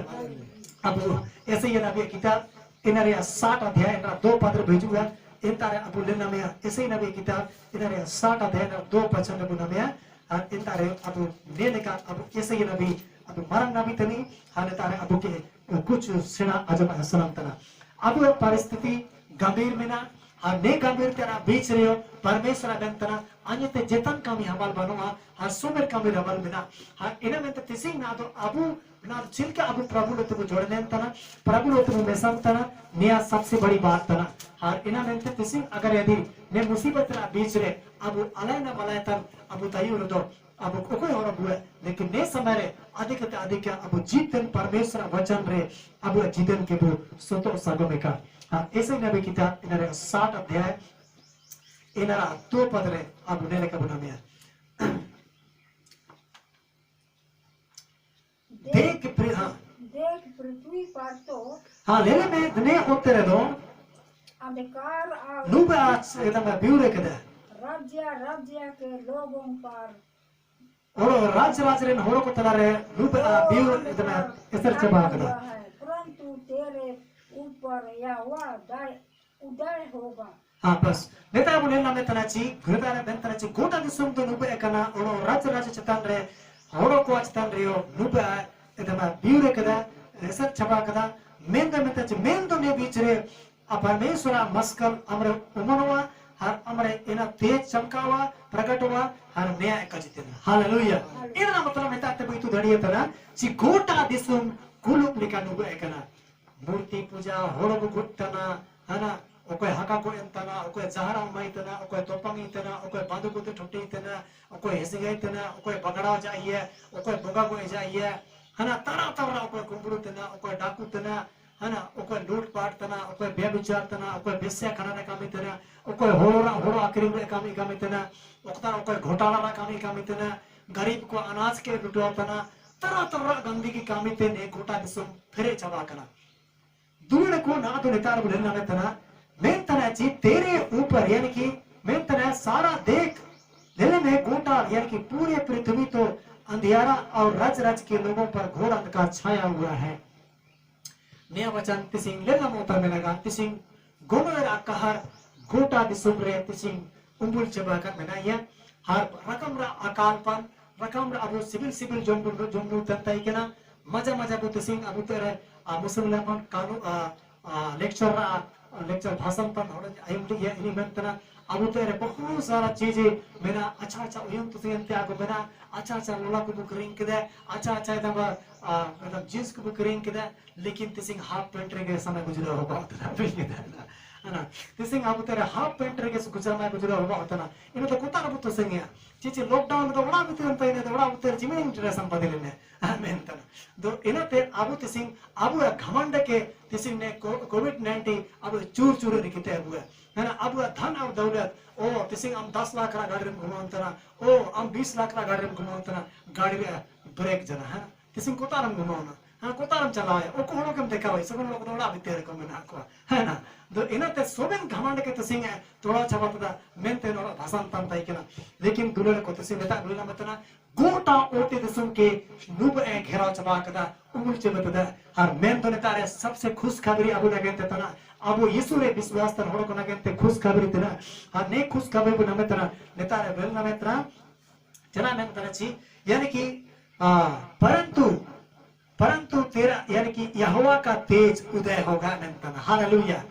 [SPEAKER 1] अब ऐसे ये नबी किताब इनरे 60 अध्याय ना 2 पद भेजुगा इन तारे अब लेना में ऐसे ही नबी किताब इनरे 60 अध्याय ना 2 वचन बुना में और इन तारे अब लेने का अब ऐसे ही नबी अब मरण नबी तनी हाने तारे अब के कुछ सेना अजब सलाम तना अब परिस्थिति गंभीर में ना हर ने गंभीर तेरा बीच रहे हो परमेश्वर बंतना अन्य ते जेतन कामी हवाल बनोगा हर सुमेर कामी हवाल बिना हर इन्हें में ते तिसिंग ना तो अबू ना चिल्के अबू प्रभु लोग तो जोड़ने तना प्रभु लोग तो मेसम तना निया सबसे बड़ी बात तना हर इन्हें में ते तिसिंग अगर यदि ने मुसीबत तेरा बीच रहे अबू अलाय ना मलाय तन अबू तयू लो अब कोई और बुआ लेकिन ने समय रे अधिक ते अधिक अब जीतन परमेश्वर वचन रे अब जीतन के वो सोतो सागमे का ऐसे नबी किताब इनरे 60 अध्याय इनरा 2 पद रे अब ने का बुना में देख
[SPEAKER 4] पृथ्वी पर तो
[SPEAKER 1] हाँ ले में ने होते रे दो
[SPEAKER 4] अंधकार
[SPEAKER 1] नुबा एकदम ब्यूरे के दे
[SPEAKER 4] राज्य के लोगों पर
[SPEAKER 1] और राज रे होड़ो को तलारे रूप बियु इतना एसर चबा
[SPEAKER 4] छाया
[SPEAKER 1] कदा
[SPEAKER 4] हुआ है, परंतु तेरे ऊपर यहोवा उदय होगा।
[SPEAKER 1] हाँ बस नेता बोले ना मैं तनाची घुरता रे बेन तनाची गोटा दिसुम तो नुबे एकना और राज चतान रे होड़ो को चतान रे नुबे इतना बियु रे कदा एसर चबा कदा मेन तो ने बीच रे परमेश्वरा मस्कल अमरे उमनवा हर अमरे इना तेज चमकावा प्रकटवा हर नया एकजितना हालेलुया इना मतलब नेता ते बितु धड़िए तना ची गोटा दिसुम कुलुप लिका नुबे एकना मूर्ति पूजा होड़ो को गुटना हना ओकोय हाका को एंतना ओकोय जहरा माइतना ओकोय तोपंग इतना ओकोय बांधु को ठुटी इतना ओकोय हेसिगा इतना ओकोय बगड़ा जाइए ओकोय बोगा को जाइए हना तरा ओकोय कुंबुरु तना ओकोय डाकू तना हना ओकोय लूट पाट तना ओकोय बेविचार तना ओकोय बेस्या खाना कामी तना ओकोय होरो आखिरी में कामी तना ओकता ओकोय घोटाला कामी तना गरीब को अनाज के लुटवा तना तरा गंदगी कामी तेने गोटा दिसुम फिरे चबा कना दूर को ना तो नेतार बोले ना तना मैं तना जी तेरे ऊपर यानी कि मैं तना सारा देख लेने में गोटा यानी कि पूरे पृथ्वी तो अंधियारा और राज के लोगों पर घोर अंधकार छाया हुआ है नया वचन तिसिंग लेना मोता में लगा तिसिंग गोमेर कहर गोटा दिसुमरे तिसिंग उम्बुल चबाकर मेनाया हर रकम रा अकालपन रकम रा अबु सिविल जोमनु तंताई केना मजा बु तिसिंग अबु तेरे मुसलमान कानून लेक्चर भाषण पर होने आयुक्त ये इनिमेंटना अबु तेरे बहुत सारा चीजें मेरा अच्छा उयम तो सेंते आगो मेरा अच्छा लोला को बुकरिंग किदे अच्छा इधर मतलब जींस को बुकरिंग किदे लेकिन तिसिंग हाफ पैंट रे समय गुजरा होगा उतना भी है ना तिसिंग अबु तेरे हाफ पैंट रे गुजरा होगा उतना इनो तो कुत्ता ना बुतो संगे चीचे लॉकडाउन में तो बड़ा बितर अंत इने तो बड़ा बितर जिमिंग ड्रेस संपदे ने आमेन तना दो इनो ते अबु तिसिंग अबु घमंड के तिसिंग ने कोविड-19 अबु चूर रिकिते अबु है ना अबु धन और दौलत ओ तिसिंग हम 10 लाख रा गाड़ी में घुमावंतना ओ हम 20 लाख रा गाड़ी में घुमावंतना गाड़ी रे ब्रेक जना है तिसिंग कोतारम घुमावना हां कोतारम चलाए ओ कोहणो केम देखा भाई सगन लोग दोड़ा बितेरे को में नाको है ना दो इनते सोबेन घमंड के तिसिंग तोड़ा छबतदा मेनते नो भाषण तंताई केना लेकिन दुलर को तिसिंग नेता दुलना मतना गोटा ओते दिसुम के नुब ए घेराव चबा कदा उमुल चबतदा हर मेन तो नेता रे सबसे खुश खबरी अबु लगेते तना अबु यीशु रे विश्वास तर होड़ को लगेते खुश खबरी तना हर ने खुश खबरी को नमे तना नेता रे बेल नमे तना जना मेन तना छी यानी कि परंतु तेरा यानी कि यहोवा का तेज उदय होगा मेन तना हालेलुया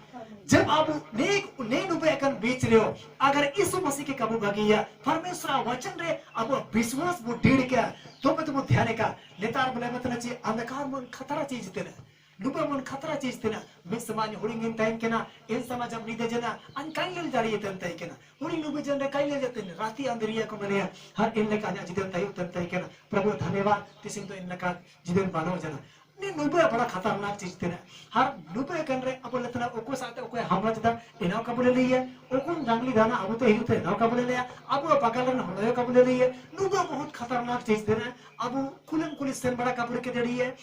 [SPEAKER 1] जब आप ने नुबेकन बीच रहे हो अगर यीशु मसीह के कबू भगिया परमेश्वर वचन रे अब विश्वास वो डीड़ के तो तुम ध्यान का नेतार बोले मत नची अंधकार मन खतरा चीज तेना नुबे मन खतरा चीज तेना मैं समाज हुड़िंग इन टाइम के ना इन समाज हम नीदे जना अन काई ले जा रही है तन के ना हुड़ी नुबे जन रे काई ले जाते ने राती अंधरिया को मने हर इन ले का जिदन तय तन के ना प्रभु धन्यवाद तिसिंग तो इन का जिदन बानो जना ने नुबे बड़ा खतरनाक चीज तेना हर नुबे कन रे अब लेतना ओको साथे ओको हमला जदा इनाव का बोले लिया ओकुन जंगली दाना अब तो हिते नाव का बोले लिया अब बगलन होयो का बोले लिया नुबे बहुत खतरनाक चीज तेना अब कुलन कुलिस से बड़ा कपड़े के जड़ी है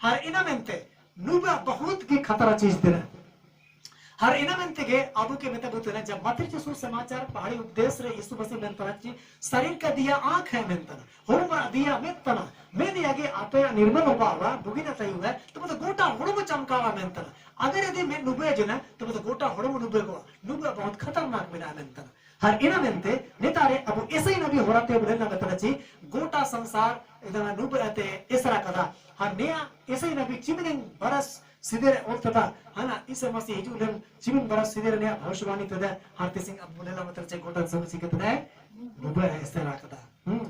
[SPEAKER 1] हर इनामेंते नुबे बहुत की खतरा चीज तेना हर इनामेंते के अब के मेता बुतना जब मात्र जो समाचार पहाड़ी उपदेश रे यीशु मसीह मेंतना जी शरीर का दिया आंख है मेंतना होरमा दिया मेंतना मेने आगे आपे निर्मल होवा बुगिना तई हुआ तो मतलब गोटा होड़म चमकावा मेंतना अगर यदि मैं नुबे जना तो मतलब गोटा होड़म नुबे को नुबे बहुत खतरनाक बिना मेंतना हर इनामेंते नेतारे अब ऐसे ही नबी होराते बोले ना मेंतना जी गोटा संसार इतना नुबे रहते इसरा कदा हर नया ऐसे ही नबी चिमिन बरस सीधे और तथा है ना इस मसीह हिजू लेम चिमिन बरस सीधे ने भविष्यवाणी तदा हरते सिंह अब बोले ना मतलब चे गोटा सब सिकत है नुबे इसरा कदा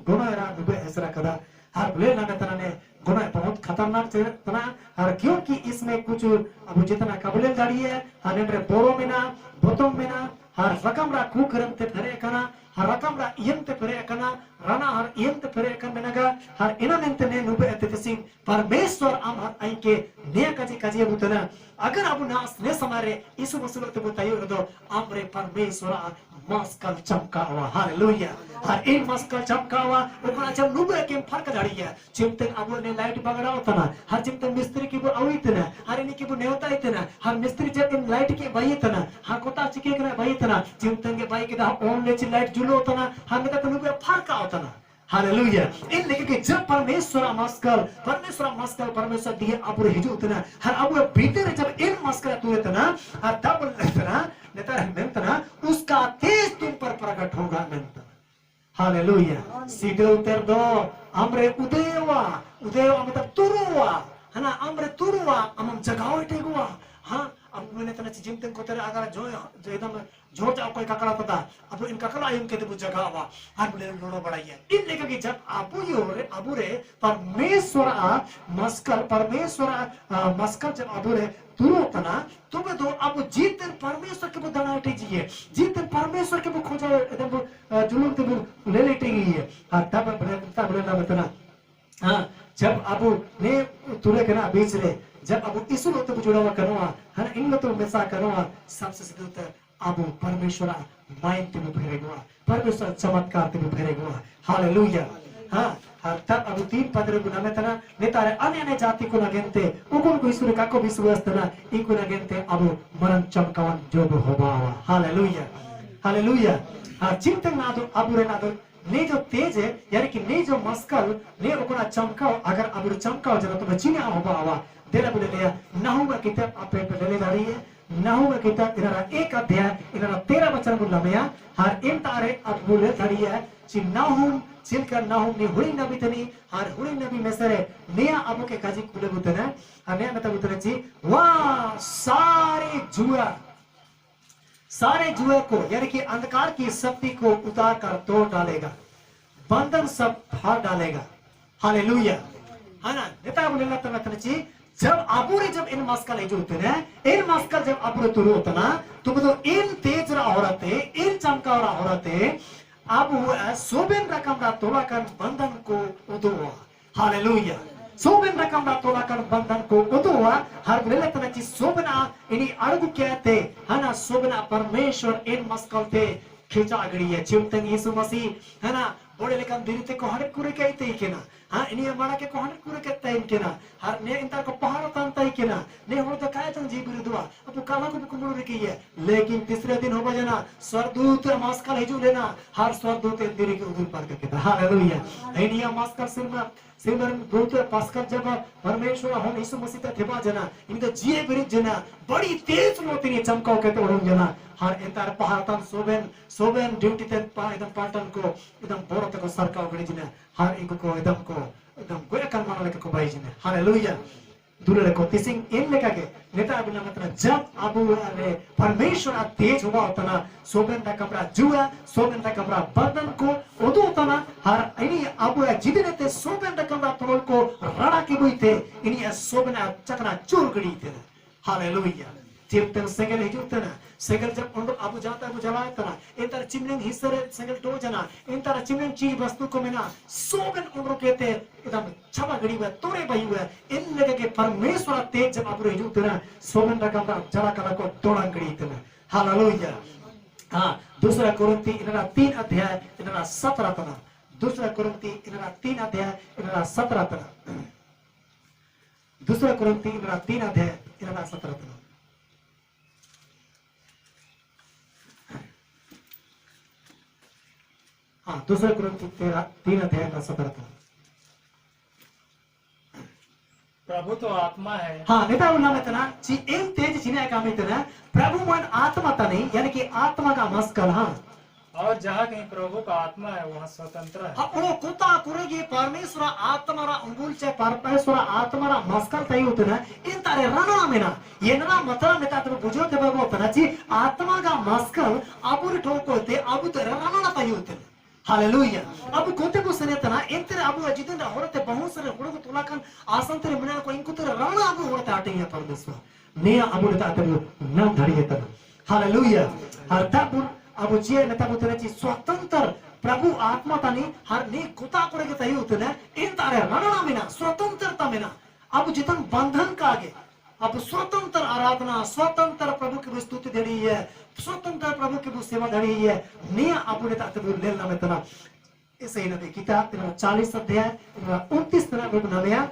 [SPEAKER 1] गोना रा नुबे इसरा कदा हर बोले ना मेंतना ने गोना बहुत खतरनाक तना हर क्योंकि इसमें कुछ अब जितना कबले गाड़ी है हर ने बोरो में ना बोतम में ना हर रकम रा कुकरम ते फरे कना हर रकम रा यम ते फरे कना राना हर यम ते फरे कन मेनगा हर इनामेंते ने नुबे ते सिंह परमेश्वर आम हर आई के ने काजी बुतना अगर अब नास ने समारे यीशु मसीह ते बतायो दो आमरे परमेश्वर मस्कल चमकावा हालेलुया हर एक मस्कल चमकावा ओकरा जब नुबे के फर्क जड़ी है चिमते अब ने लाइट बगड़ाव तना हर चिमते मिस्त्री की वो अवितना हर इनी की वो नेवता इतना हर मिस्त्री जब इन लाइट के भाई तना हर कोता चिके करे भाई तना चिमते के भाई के दा ऑन ले लाइट जुलो तना हम नेता तनु पे फरका होतना हालेलुया इन लेके कि जब परमेश्वर दिए अब हिजू तना हर अब भीतर जब इन मस्कल तू तना हर तब तना नेता मेंतना उसका तेज तुम पर प्रकट होगा मेंतना हालेलुया सीधे उतर दो हमरे उदयवा मतलब तुरुवा है ना हमरे तुरुवा हम जगाओ टेगुआ हाँ अब मैंने तना चिंतन को तेरे अगर जो एकदम जोर जाओ कोई ककड़ा पता अब इन ककड़ा इन के तो जगह हुआ हर बोले लोड़ो बढ़ाई है इन लेकर कि जब अबू रे परमेश्वर मस्कल जब अबू रे तुरो तना तुम्हें दो अब जीत परमेश्वर के वो दना टीजिए जीत परमेश्वर के वो खोजा एकदम जुलूम के वो ले लेटे गई है हाँ तब बोले ना बताना हाँ जब अबू ने तुरे के ना बीच रे जब अबू इस लोग तो जुड़ा हुआ करूँगा है ना इन लोग तो मिसा करूँगा सबसे सीधे उतर अबू परमेश्वर माइन ते में फेरेगा परमेश्वर चमत्कार ते में फेरेगा हालेलुया हाँ हर तब अबू 3:15 गुना में तना नेतारे अन्य जाति को नगेंते उकुन को ईश्वर का को विश्वास तना इनको नगेंते अबू मरण चमकावन जो होगा हालेलुया हालेलुया हाँ चिंतन ना दो अबू रे ना दो ने जो तेज है यानी कि ने जो मस्कल ने उकोना चमकाओ अगर अबू चमकाओ जरा तो बचिना होगा आवा देला बोले लिया नहुम किताब आप पे ले जा रही है नहुम किताब इनरा 1 अध्याय इनरा 13 वचन बोलमया हर इन तारे अब बोले धड़ी है कि नहुम चिलकर नहुम ने हुई नबी तनी हर हुई नबी में सरे नया अबू के काजी खुले बुतना हने मतलब बुतने जी वाह सारे जुए को यानी कि अंधकार की शक्ति को उतार कर तोड़ डालेगा बंधन सब फाड़ डालेगा हालेलुया है ना नेता बोले ना जी जब अबूरे जब इन मस्कल जो होते हैं इन मस्कल जब अबूरे तुरु होता ना तो इन तेज रा औरत इन चमका रा औरत अब सोबेन रकम रा तोला कर बंधन को उदुआ हालेलुया सोबेन रकम रा तोला कर बंधन को उदुआ हर बोले तना जी सोबना इनी अड़गु कहते है ना सोबना परमेश्वर इन मस्कल ते खींचा गड़ी है चिंतन यीशु मसीह है ना बोले लेकिन दिरिते को हर कुरे कहते ही के ना हाँ इन्हीं मारा के कोहन कुरे कहते हैं इनके ना हर ने इंतर को पहाड़ तानता ही के ना ने हो तो काय तंग जी बिरदुआ अब काला को कुमड़ो रखी है लेकिन तीसरे दिन हो बजना स्वर्गदूत मस्कल हिजू लेना हर स्वर्गदूत इंदिरी के उधर पार करके हालेलुया इन्हीं मस्कल सिमरन दूत पास्कर जब परमेश्वर हम यीशु मसीह थे जना इनका जिए बिरिज जना बड़ी तेज मोती चमकाओ कहते उड़न जना हर इंतर पहाड़ तन सोबेन ड्यूटी ते एकदम पाटन को एकदम बोरो तक सरका उगड़ी जना हर एक को एकदम गोया कर मानो लेके को भाई जना हालेलुया दूर लेको तिसिंग इन लेका के नेता बिना मतलब जब अबू ने परमेश्वर तेज हुआ होता ना सोबेन ता कमरा जुआ सोबेन ता कमरा बंधन को उदो होता ना हर इनी अबू जिदने ते सोबेन ता कमरा तोल को रड़ा के बुई थे इनी सोबेन चकना चूर गड़ी थे हालेलुया चिरतन सेगल हिजुतना सेगल जब उन अबू जाता है बुझावा तना इंतर चिमलिंग हिस्से सेगल दो जना इंतर चिमलिंग चीज वस्तु को में ना सोबन उन कहते एकदम छवा गड़ी हुआ तोरे बही हुआ इन लगे के परमेश्वर तेज जब अबू हिजुतना सोबन रकम जरा कला को तोड़ा गड़ी तना हालेलुया हाँ दूसरा कुरिन्थी इनरा 3 अध्याय इनरा 17 तना दूसरा कुरिन्थी इनरा 3 अध्याय इनरा 17 तना दूसरा कुरिन्थी इनरा 3 अध्याय इनरा 17 तना हाँ दूसरा कुरिन्थी 3 अध्याय 17
[SPEAKER 3] प्रभु तो आत्मा है
[SPEAKER 1] हाँ नेता उन्ना में तना ची एम तेज चिने का में तना प्रभु मन आत्मा तने यानी कि आत्मा का मस्कल हाँ
[SPEAKER 3] और जहाँ कहीं प्रभु का आत्मा है वहाँ स्वतंत्र है
[SPEAKER 1] हाँ वो कुता कुरेगी परमेश्वर आत्मा रा अंगुल चे परमेश्वर आत्मा रा मस्कल तई होते ना इन तारे रणा में ना ये ना मतलब नेता तो बुझो थे बाबू तना ची आत्मा का मस्कल अबुर ठोको थे अबु तेरे रणा तई होते हालेलुया अब कोते को सने तना इंतरे अबु जितने औरत बहुत सारे हुड़को तुला kan आसन तेरे मने को इनको तेरे रणा अबु औरत आटे हैं परमेश्वर ने अबु नेता तेरे नाम धड़ी है तना हालेलुया हर तब अबु जे नेता को तेरे स्वतंत्र प्रभु आत्मा तनी हर ने कुता करे के तई होते ना इन तारे रणा में ना स्वतंत्रता में ना अब जितन बंधन का आगे अब स्वतंत्र आराधना स्वतंत्र प्रभु की स्तुति दे रही है स्वतंत्र प्रभु की सेवा दे रही है नया अबू ने ताते लेना में तना ऐसे ही नबी किताब 40 अध्याय 29 तना में बनाया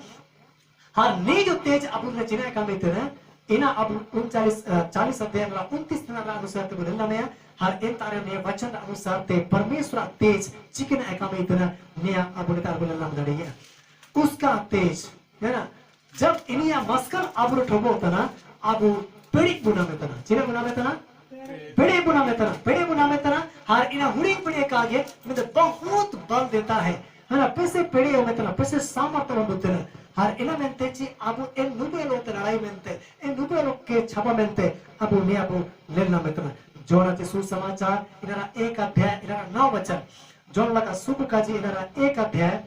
[SPEAKER 1] हर ने जो तेज अबू ने चिना का में तना ina abu 40 अध्याय 29 तना अनुसार ते बोलना में हर इन तारे ने वचन अनुसार ते परमेश्वर तेज चिकन एकामे इतना ने अबु ने तार बोलना मदड़ी है उसका तेज है ना जब इनिया मस्कर अबु ठोबो तना अबु पेड़ी बुना में तना चिने बुना में तना पेड़े बुना में तना हर इना हुड़ी पेड़े का आगे मतलब बहुत बल देता है ना पैसे पेड़े में तना पैसे सामर्थ्य होते हैं हर इना मेंते ची अबु इन नुबेलो ते लड़ाई मेंते इन नुबेलो के छापा मेंते अबु ने अबु लेना में तना जोना के सुसमाचार इनारा 1 अध्याय इनारा 9 वचन जोन लगा सुख काजी इनारा 1 अध्याय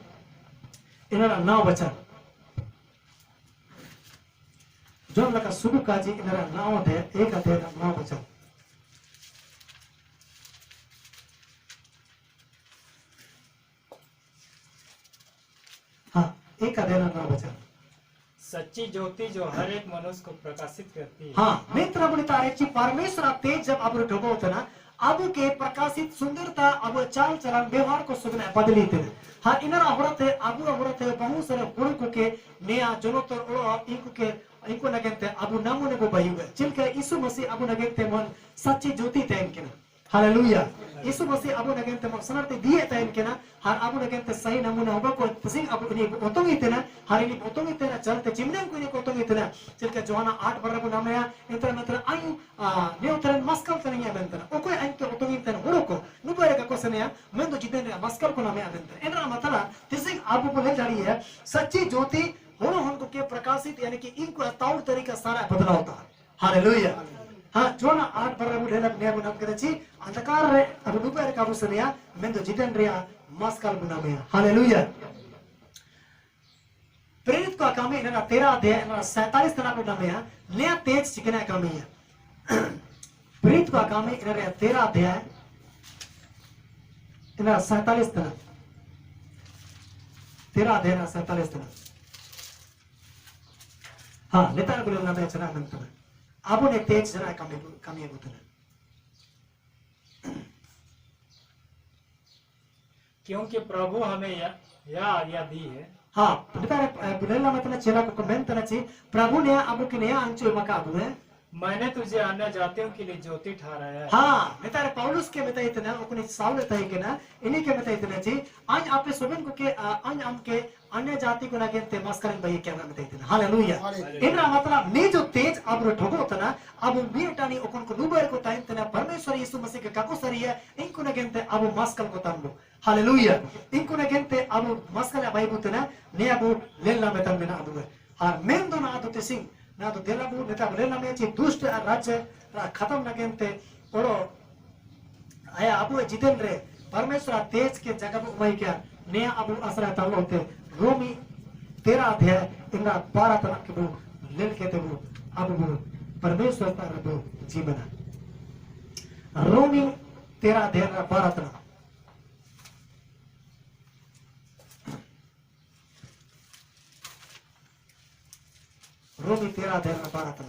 [SPEAKER 1] इनारा 9 वचन जोन लगा सुख काजी इनारा 9 अध्याय 1 अध्याय 9 वचन हाँ 1 अध्याय 9 वचन
[SPEAKER 3] सच्ची ज्योति जो हर एक मनुष्य को प्रकाशित करती है
[SPEAKER 1] हाँ मित्र अपने तारेची परमेश्वर तेज जब अब ढोबो होता ना अब के प्रकाशित सुंदरता अब चाल चलन व्यवहार को सुगना बदली थे हाँ इनर अवरत है बहुत सारे गुण को के नया जोनो तो इनको नगेंते अब नमूने को बयुगे चिलके यीशु मसीह अब नगेंते मन सच्ची ज्योति थे इनके ना हालेलुया यीशु मसीह अब नगेंते मन सनरते दिए थे इनके ना हर अब नगेंते सही नमूने होगा को तसिंग अब इन्हीं ओतोंगी थे ना हर इन्हीं ओतोंगी थे ना चलते चिमने को इन्हीं ओतोंगी थे ना चिलके जोहाना 8 बरस को नाम है इंटर मतलब आई ने उतरन मस्कल थे नहीं है बेंतना ओको आई तो ओतोंगी थे ना उड़ो को नुबरे का कोसे ने मैं तो जितने मस्कल को नाम है बेंतना इनरा मतलब तसिंग अब बोले जारी है सच्ची ज्योति होनो हमको के प्रकाशित यानी कि इनको तौर तरीका सारा बदला होता है हालेलुया हाँ जोना 8 बरस को ढेलक ने बुनाम के छी अंधकार रे अब नुबरे का बुसनिया मैं तो जितने रिया मस्कल बुना में हालेलुया प्रेरित को कामी इनरा 13 अध्याय 47 तना बुना में नया तेज चिकना कामी है प्रेरित को कामी इनरा 13 अध्याय इनरा 47 तना 13 अध्याय 47 तना हाँ नेता को लेना में चला मंत्र अब ने तेज जना कामी होता है
[SPEAKER 3] क्योंकि प्रभु हमें यह आज्ञा दी है
[SPEAKER 1] हाँ बुलेला मतलब चेला को कमेंट करना चाहिए प्रभु ने अब के नया अंचो मका अब है
[SPEAKER 3] मैंने तुझे अन्य जातियों के लिए ज्योति ठहराया है
[SPEAKER 1] हाँ नेता पौलुस के बताई इतना अपने साउल बताई के ना इन्हीं के बताई इतना चाहिए आज आपने सुबह को के आज हम के अन्य जाति को ना कहते मस्करन भाई क्या नाम बताई इतना हालेलुया इनरा मतलब ने जो तेज अब ठोको तना अब बीटानी ओकन को नुबर को ताइन तना परमेश्वर यीशु मसीह के काको सरी है इनको ना कहते अब मस्कल को तामलो हालेलुया इनको ना कहते अब मस्कल भाई बुतना ने अब लेला में तम ना अब और मेन दो ना तो सिंह ना तो देला बु नेता बोलेला में ची दुष्ट राज्य खत्म न केनते ओड़ो आया अबु जितेन रे परमेश्वर तेज के जगह पर उमाई क्या नया अबु असरा तलो होते रोमी 13 अध्याय इनका 12 तक के बु लेल के ते बु अबु परमेश्वर तार बु जीवन रोमी 13 अध्याय 12 तक रोमी 13 अध्याय 12 तक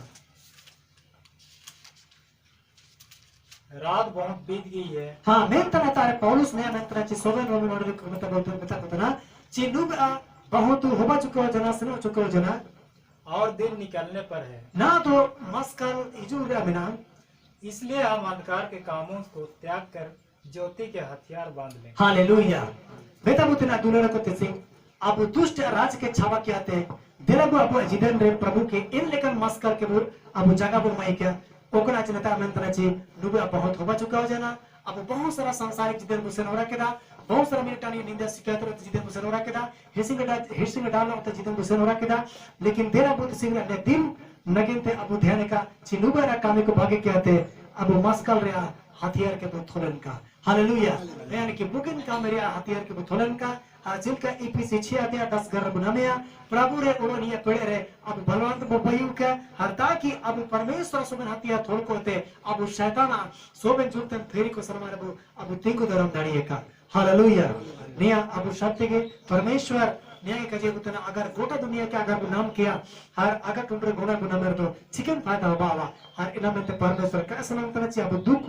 [SPEAKER 3] रात बहुत बीत गई है
[SPEAKER 1] हाँ मैं तना तारे पौलुस ने मैं तना ची सोवेन रोमी नोड मतलब बोलते बता ना ची नुब बहुत होबा चुको जना सुनो चुको जना
[SPEAKER 3] और दिन निकलने पर है
[SPEAKER 1] ना तो मस्कल इजुरा मिना
[SPEAKER 3] इसलिए हम अंधकार के कामों को त्याग कर ज्योति के हथियार बांध लें
[SPEAKER 1] हालेलुया बेटा बुतना दुलरा को तेसिंग अब दुष्ट राज के छावा के आते दिलबु अब जिदन रे प्रभु के इन लेकर मस्कल के बुर अब जगह बुर माई क्या ओकरा चिंता मंत्र ची नुबे बहुत होबा चुका हो जाना अब बहुत सारा सांसारिक जिदन मुसन हो रखेदा बहुत सारा मिनटानी निंदा शिकायत रहती जिदन मुसन हो रखेदा हिसिंग डाल होता जिदन मुसन हो रखेदा लेकिन देरा बुद्ध सिंह ने दिन नगिनते अब ध्यान का चिनुबे रा कामे को भागे के आते अब मस्कल रे हथियार के बुथोलन का हालेलुया यानी कि बुगिन का मेरे हथियार के बुथोलन का जिनका ईपीसी 6 अध्याय 10 घर बुनामेया प्रभु रे उड़ोनिया पेड़े रे अब बलवंत बोपयु के हरता की अब परमेश्वर सुबन हथियार थोड़ को होते अब शैताना सोबन जुलतन फेरी को सलमान अब तिंगु धर्म दाड़िए का हालेलुया निया अब सत्य के परमेश्वर न्याय कजे बुतना अगर गोटा दुनिया के अगर नाम किया हर अगर तुमरे गुना गुना मेरे तो चिकन फायदा हो बावा हर इना में ते परमेश्वर का सलाम तना ची अब दुख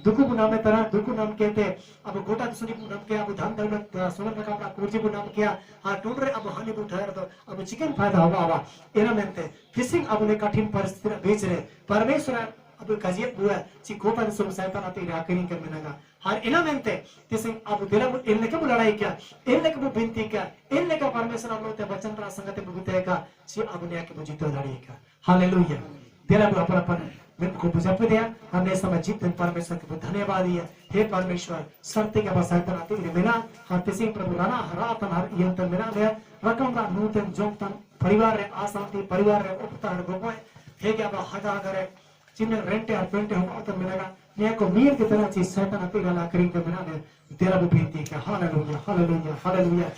[SPEAKER 1] दुकु नाम तरह दुकु नाम कहते अब गोटा सुनी नाम के अब धन दौलत सोना का कपड़ा कुर्जी नाम किया हाँ टूट रहे अब हानि को ठहर तो अब चिकन फायदा होगा अब एना मेंते फिशिंग अब ने कठिन परिस्थिति बीच रहे परमेश्वर अब kajian dua si kota di seluruh setan atau irakirin ke menaga har ina mente tising abu dela ilne ke lड़ाई क्या ilne ke binti क्या ilne ke परमेश्वर अब लोग वचन रा संगत बुते का si abu ने के बुझितो लड़ाई का हालेलुया dela bu अपन मैं को बुझा पे दिया हमने समय जीत परमेश्वर के धन्यवाद दिया हे परमेश्वर सर्ते के बसायतन आते बिना हर तिसिंग प्रभु राना हरातन हर यंतन बिना गया रकम का नूतन जोंतन परिवार रे आशांति परिवार रे उपतार गोपय हे क्या हगा करे चिन्ह रेंटे और पेंटे हम आतर मिलेगा ने को मीर की तरह चीज शैतान आते गला करें के बिना ने तेरा भी बेनती है hallelujah hallelujah hallelujah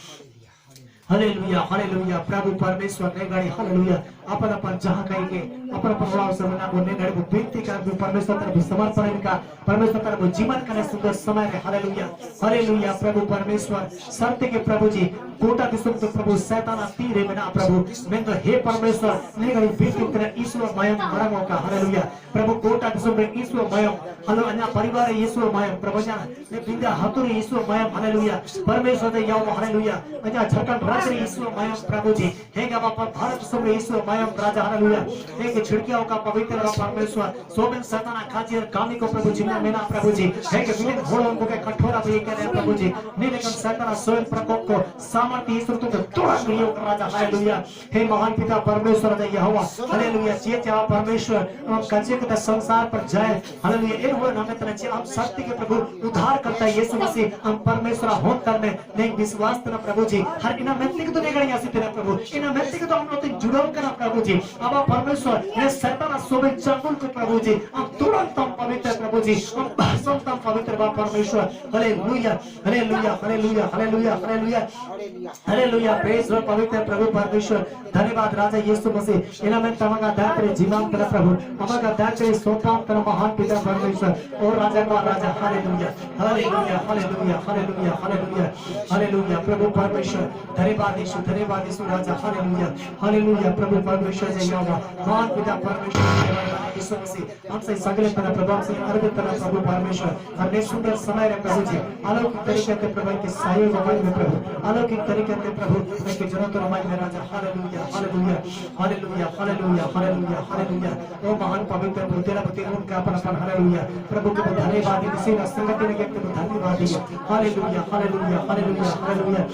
[SPEAKER 1] hallelujah hallelujah प्रभु परमेश्वर ने गाड़ी हालेलुया अपन अपन जहां कहीं के अपन अपन वाव से बना बोलने गाड़ी को बेनती कर भी परमेश्वर तरफ समर्पण का परमेश्वर तरफ जीवन करने सुंदर समय है हालेलुया हालेलुया प्रभु परमेश्वर सत्य के प्रभु जी कोटा दिसुम तो प्रभु शैतान तीरे बिना प्रभु मैं तो हे परमेश्वर ने गाड़ी बेनती तरह ईश्वर मयम मरंगों का हालेलुया प्रभु कोटा दिसुम में ईश्वर मयम हलो अन्य परिवार ईश्वर मयम प्रभु जान ने बिंदा हतुर ईश्वर मयम हालेलुया परमेश्वर दे याव हालेलुया अन्य झटकन रात्रि ईश्वर मयम प्रभु जी हे का बाप भारत सब ईश्वर मयम राजा हालेलुया हे के छिड़कियों का पवित्र परमेश्वर सोबन सताना खाजी और कामी को प्रभु जी में ना प्रभु जी हे के विभिन्न घोड़ों को के कठोरा भी करे प्रभु जी नीलकंठ सताना स्वयं प्रकोप को सामर्थ्य ईश्वर तो तोड़ा लियो राजा हालेलुया हे महान पिता परमेश्वर दे यहोवा हालेलुया जे चाह परमेश्वर हम कचे के संसार पर जाए हालेलुया ए हो नाम तरह जे हम सत्य के प्रभु उद्धार करता यीशु मसीह हम परमेश्वर हों करने नहीं विश्वास तना प्रभु जी हर इना मेंटली को तो नहीं गणिया तेरा प्रभु इना मेंटली को तो हम लोग जुड़ो करना प्रभु जी अब परमेश्वर ने शैतान सोबे चंगुल को प्रभु जी हम तुरंत हम पवित्र प्रभु जी हम संतम पवित्र बाप परमेश्वर hallelujah hallelujah hallelujah hallelujah hallelujah hallelujah praise Lord पवित्र प्रभु परमेश्वर धन्यवाद राजा यीशु मसीह इना में तमगा दाते जीवन कर प्रभु अमगा दाते सोताम कर महान पिता परमेश्वर और राजा का राजा hallelujah hallelujah hallelujah hallelujah hallelujah hallelujah प्रभु परमेश्वर धन्यवाद यीशु राजा हालेलुया हालेलुया प्रभु परमेश्वर जय यहोवा महान पिता परमेश्वर यीशु मसीह हमसे सगले तरह प्रभाव से हर तरह प्रभु परमेश्वर हर सुंदर समय रे प्रभु जी अलौकिक तरीके से प्रभु के सहयोग में प्रभु अलौकिक तरीके से प्रभु के जरूरत रमाई में राजा hallelujah hallelujah hallelujah hallelujah hallelujah hallelujah ओ महान पवित्र प्रभु तेरा पति उनका अपन अपन हालेलुया प्रभु के धन्यवाद इसी संगति ने के धन्यवाद hallelujah hallelujah hallelujah hallelujah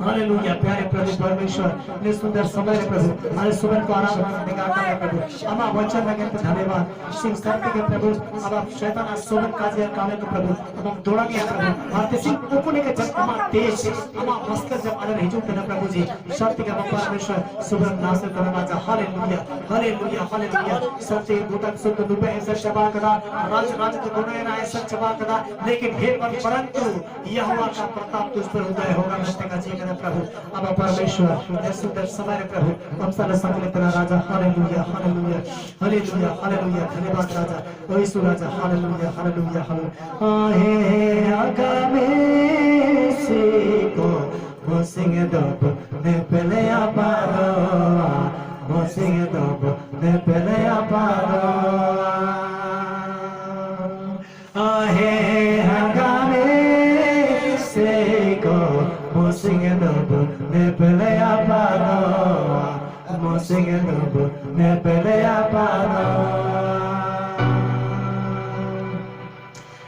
[SPEAKER 1] hallelujah प्यारे प्रभु परमेश्वर ने सुंदर समय रे प्रभु हमारे सुबह को आराधना करने का करे प्रभु हम वचन लगे तो धन्यवाद सिंह सत्य के प्रभु अब आप शैतान सुबह का जे कामे को प्रभु हम दौड़ा गया प्रभु भारत सिंह ऊपर के जब हम तेज हम मस्कर जब अलग हिजू तना प्रभु जी सत्य के परमेश्वर सुबह नाश करना राजा हालेलुया हालेलुया हालेलुया सत्य गोटा सुत दुबे ऐसा शबा कदा राज के गुणे ना ऐसा शबा कदा लेकिन हे परंतु यहोवा का प्रताप तुझ पर उदय होगा सत्य का जी करे प्रभु अब परमेश्वर ने सुंदर समय प्रभु हम सारे संकलित राजा हालेलुया हालेलुया हालेलुया हालेलुया धन्यवाद राजा ओ यीशु राजा हालेलुया हालेलुया हालेलुया हे आगामे से को मोसिंग दब ने पहले आपारो मोसिंग दब ने पहले आपारो हे आगामे से को मोसिंग दब ने पहले आपारो मोसिंग दब ने पहले आपारो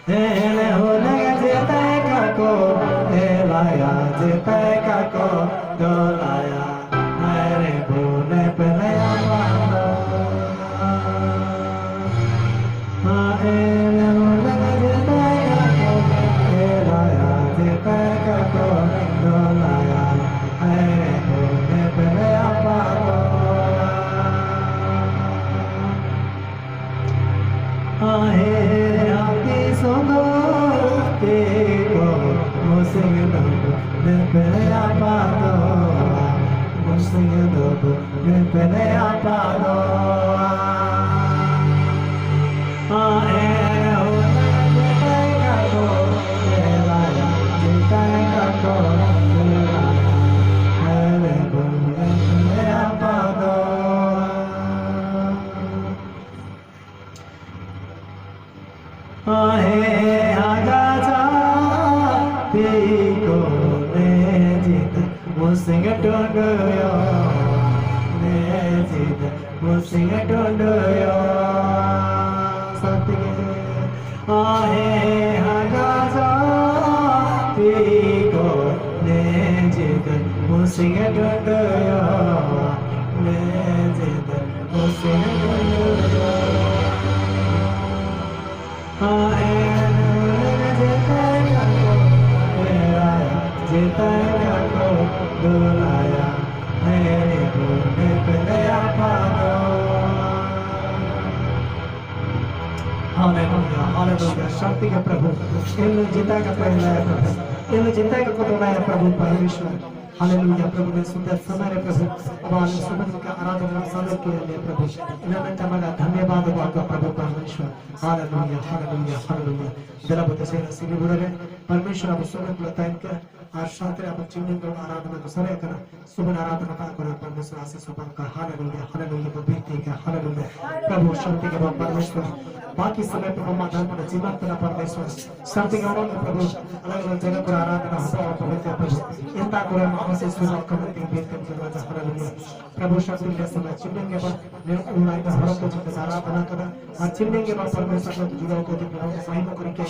[SPEAKER 1] ele holega zeta kako elaya zeta kako dolaya mere bune pelea mano ele holega zeta kako elaya zeta kako dolaya mere bune pelea mano Songo te ko mosingdo ne pele apado mosingdo ne pele apado Hey जिद मुझसे ढूंढो सत्य आहे हगाजा तीको ने जिद मुझसे ढूंढो ने जिद मुझसे ढूंढो आहे जिताया को बुलाया मेरे गुण नया पानो हालेलुया हालेलुया शक्ति के प्रभु इन जिताया पहला प्रभु इन जिताया को बुलाया प्रभु परमेश्वर हालेलुया प्रभु ने सुंदर समय प्रभु अब आज सुबह का आराधना समय के लिए प्रभु इन्हें तमाम धन्यवाद आपका प्रभु परमेश्वर हालेलुया हालेलुया हालेलुया जरा बतासे नसीब बुरे परमेश्वर अब सुबह बुलाता इनका आज शास्त्र आप चिन्ह को आराधना को सरे करा सुबह आराधना का करो परमेश्वर आशीष सुबह का हालेलुया हालेलुया पवित्र का हालेलुया प्रभु शक्ति के परमेश्वर बाकी समय प्रभु माधव पर जीवन का परमेश्वर शक्ति के प्रभु अलग अलग जगह पर आराधना होता है पवित्र प्रभु इतना करे मां से सुबह करते बेहतर करवा हालेलुया प्रभु शक्ति के समय चिन्ह के बाद ने उन्हें हर को जिस आराधना करा और चिन्ह के बाद परमेश्वर को जुड़ा को प्रभु महिमा करके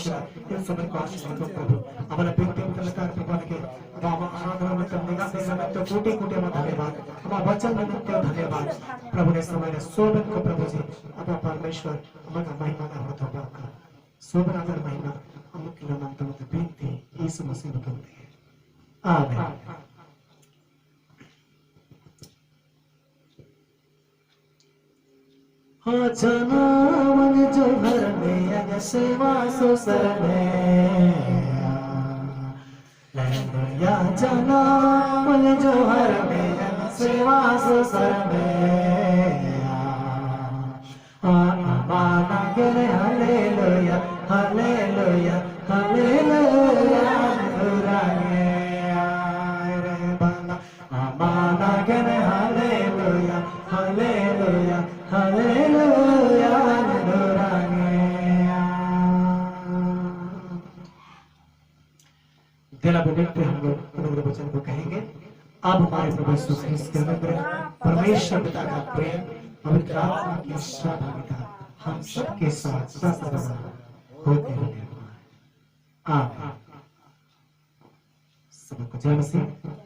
[SPEAKER 1] इन समय को आशीष दो प्रभु हमारा बेहतर कलाकार प्रभु के बाबा आराधना में करने का समय तो कोटि कोटि में धन्यवाद हमारा वचन में नित्य धन्यवाद प्रभु ने समय सोबन को प्रभु जी अपना परमेश्वर हमारा महिमा का होता है सोबन अगर महिमा हम के नाम तो बेनती यीशु मसीह के नाम आमीन हाँ जाना मन जो घर में अगर सेवा सो सरने या जाना मन जो घर में अगर सेवा सो सरने माना गले हालेलुया हालेलुया हालेलुया नुरागे रे बाला माना गले हालेलुया हालेलुया हालेलुया नुरागे दिला पे हम लोग अनुग्रह वचन को कहेंगे अब हमारे प्रभु यीशु मसीह के अनुग्रह परमेश्वर पिता का प्रेम पवित्र आत्मा की सहभागिता हम सबके साथ सदा होते रहे आमीन सबको जय मसीह।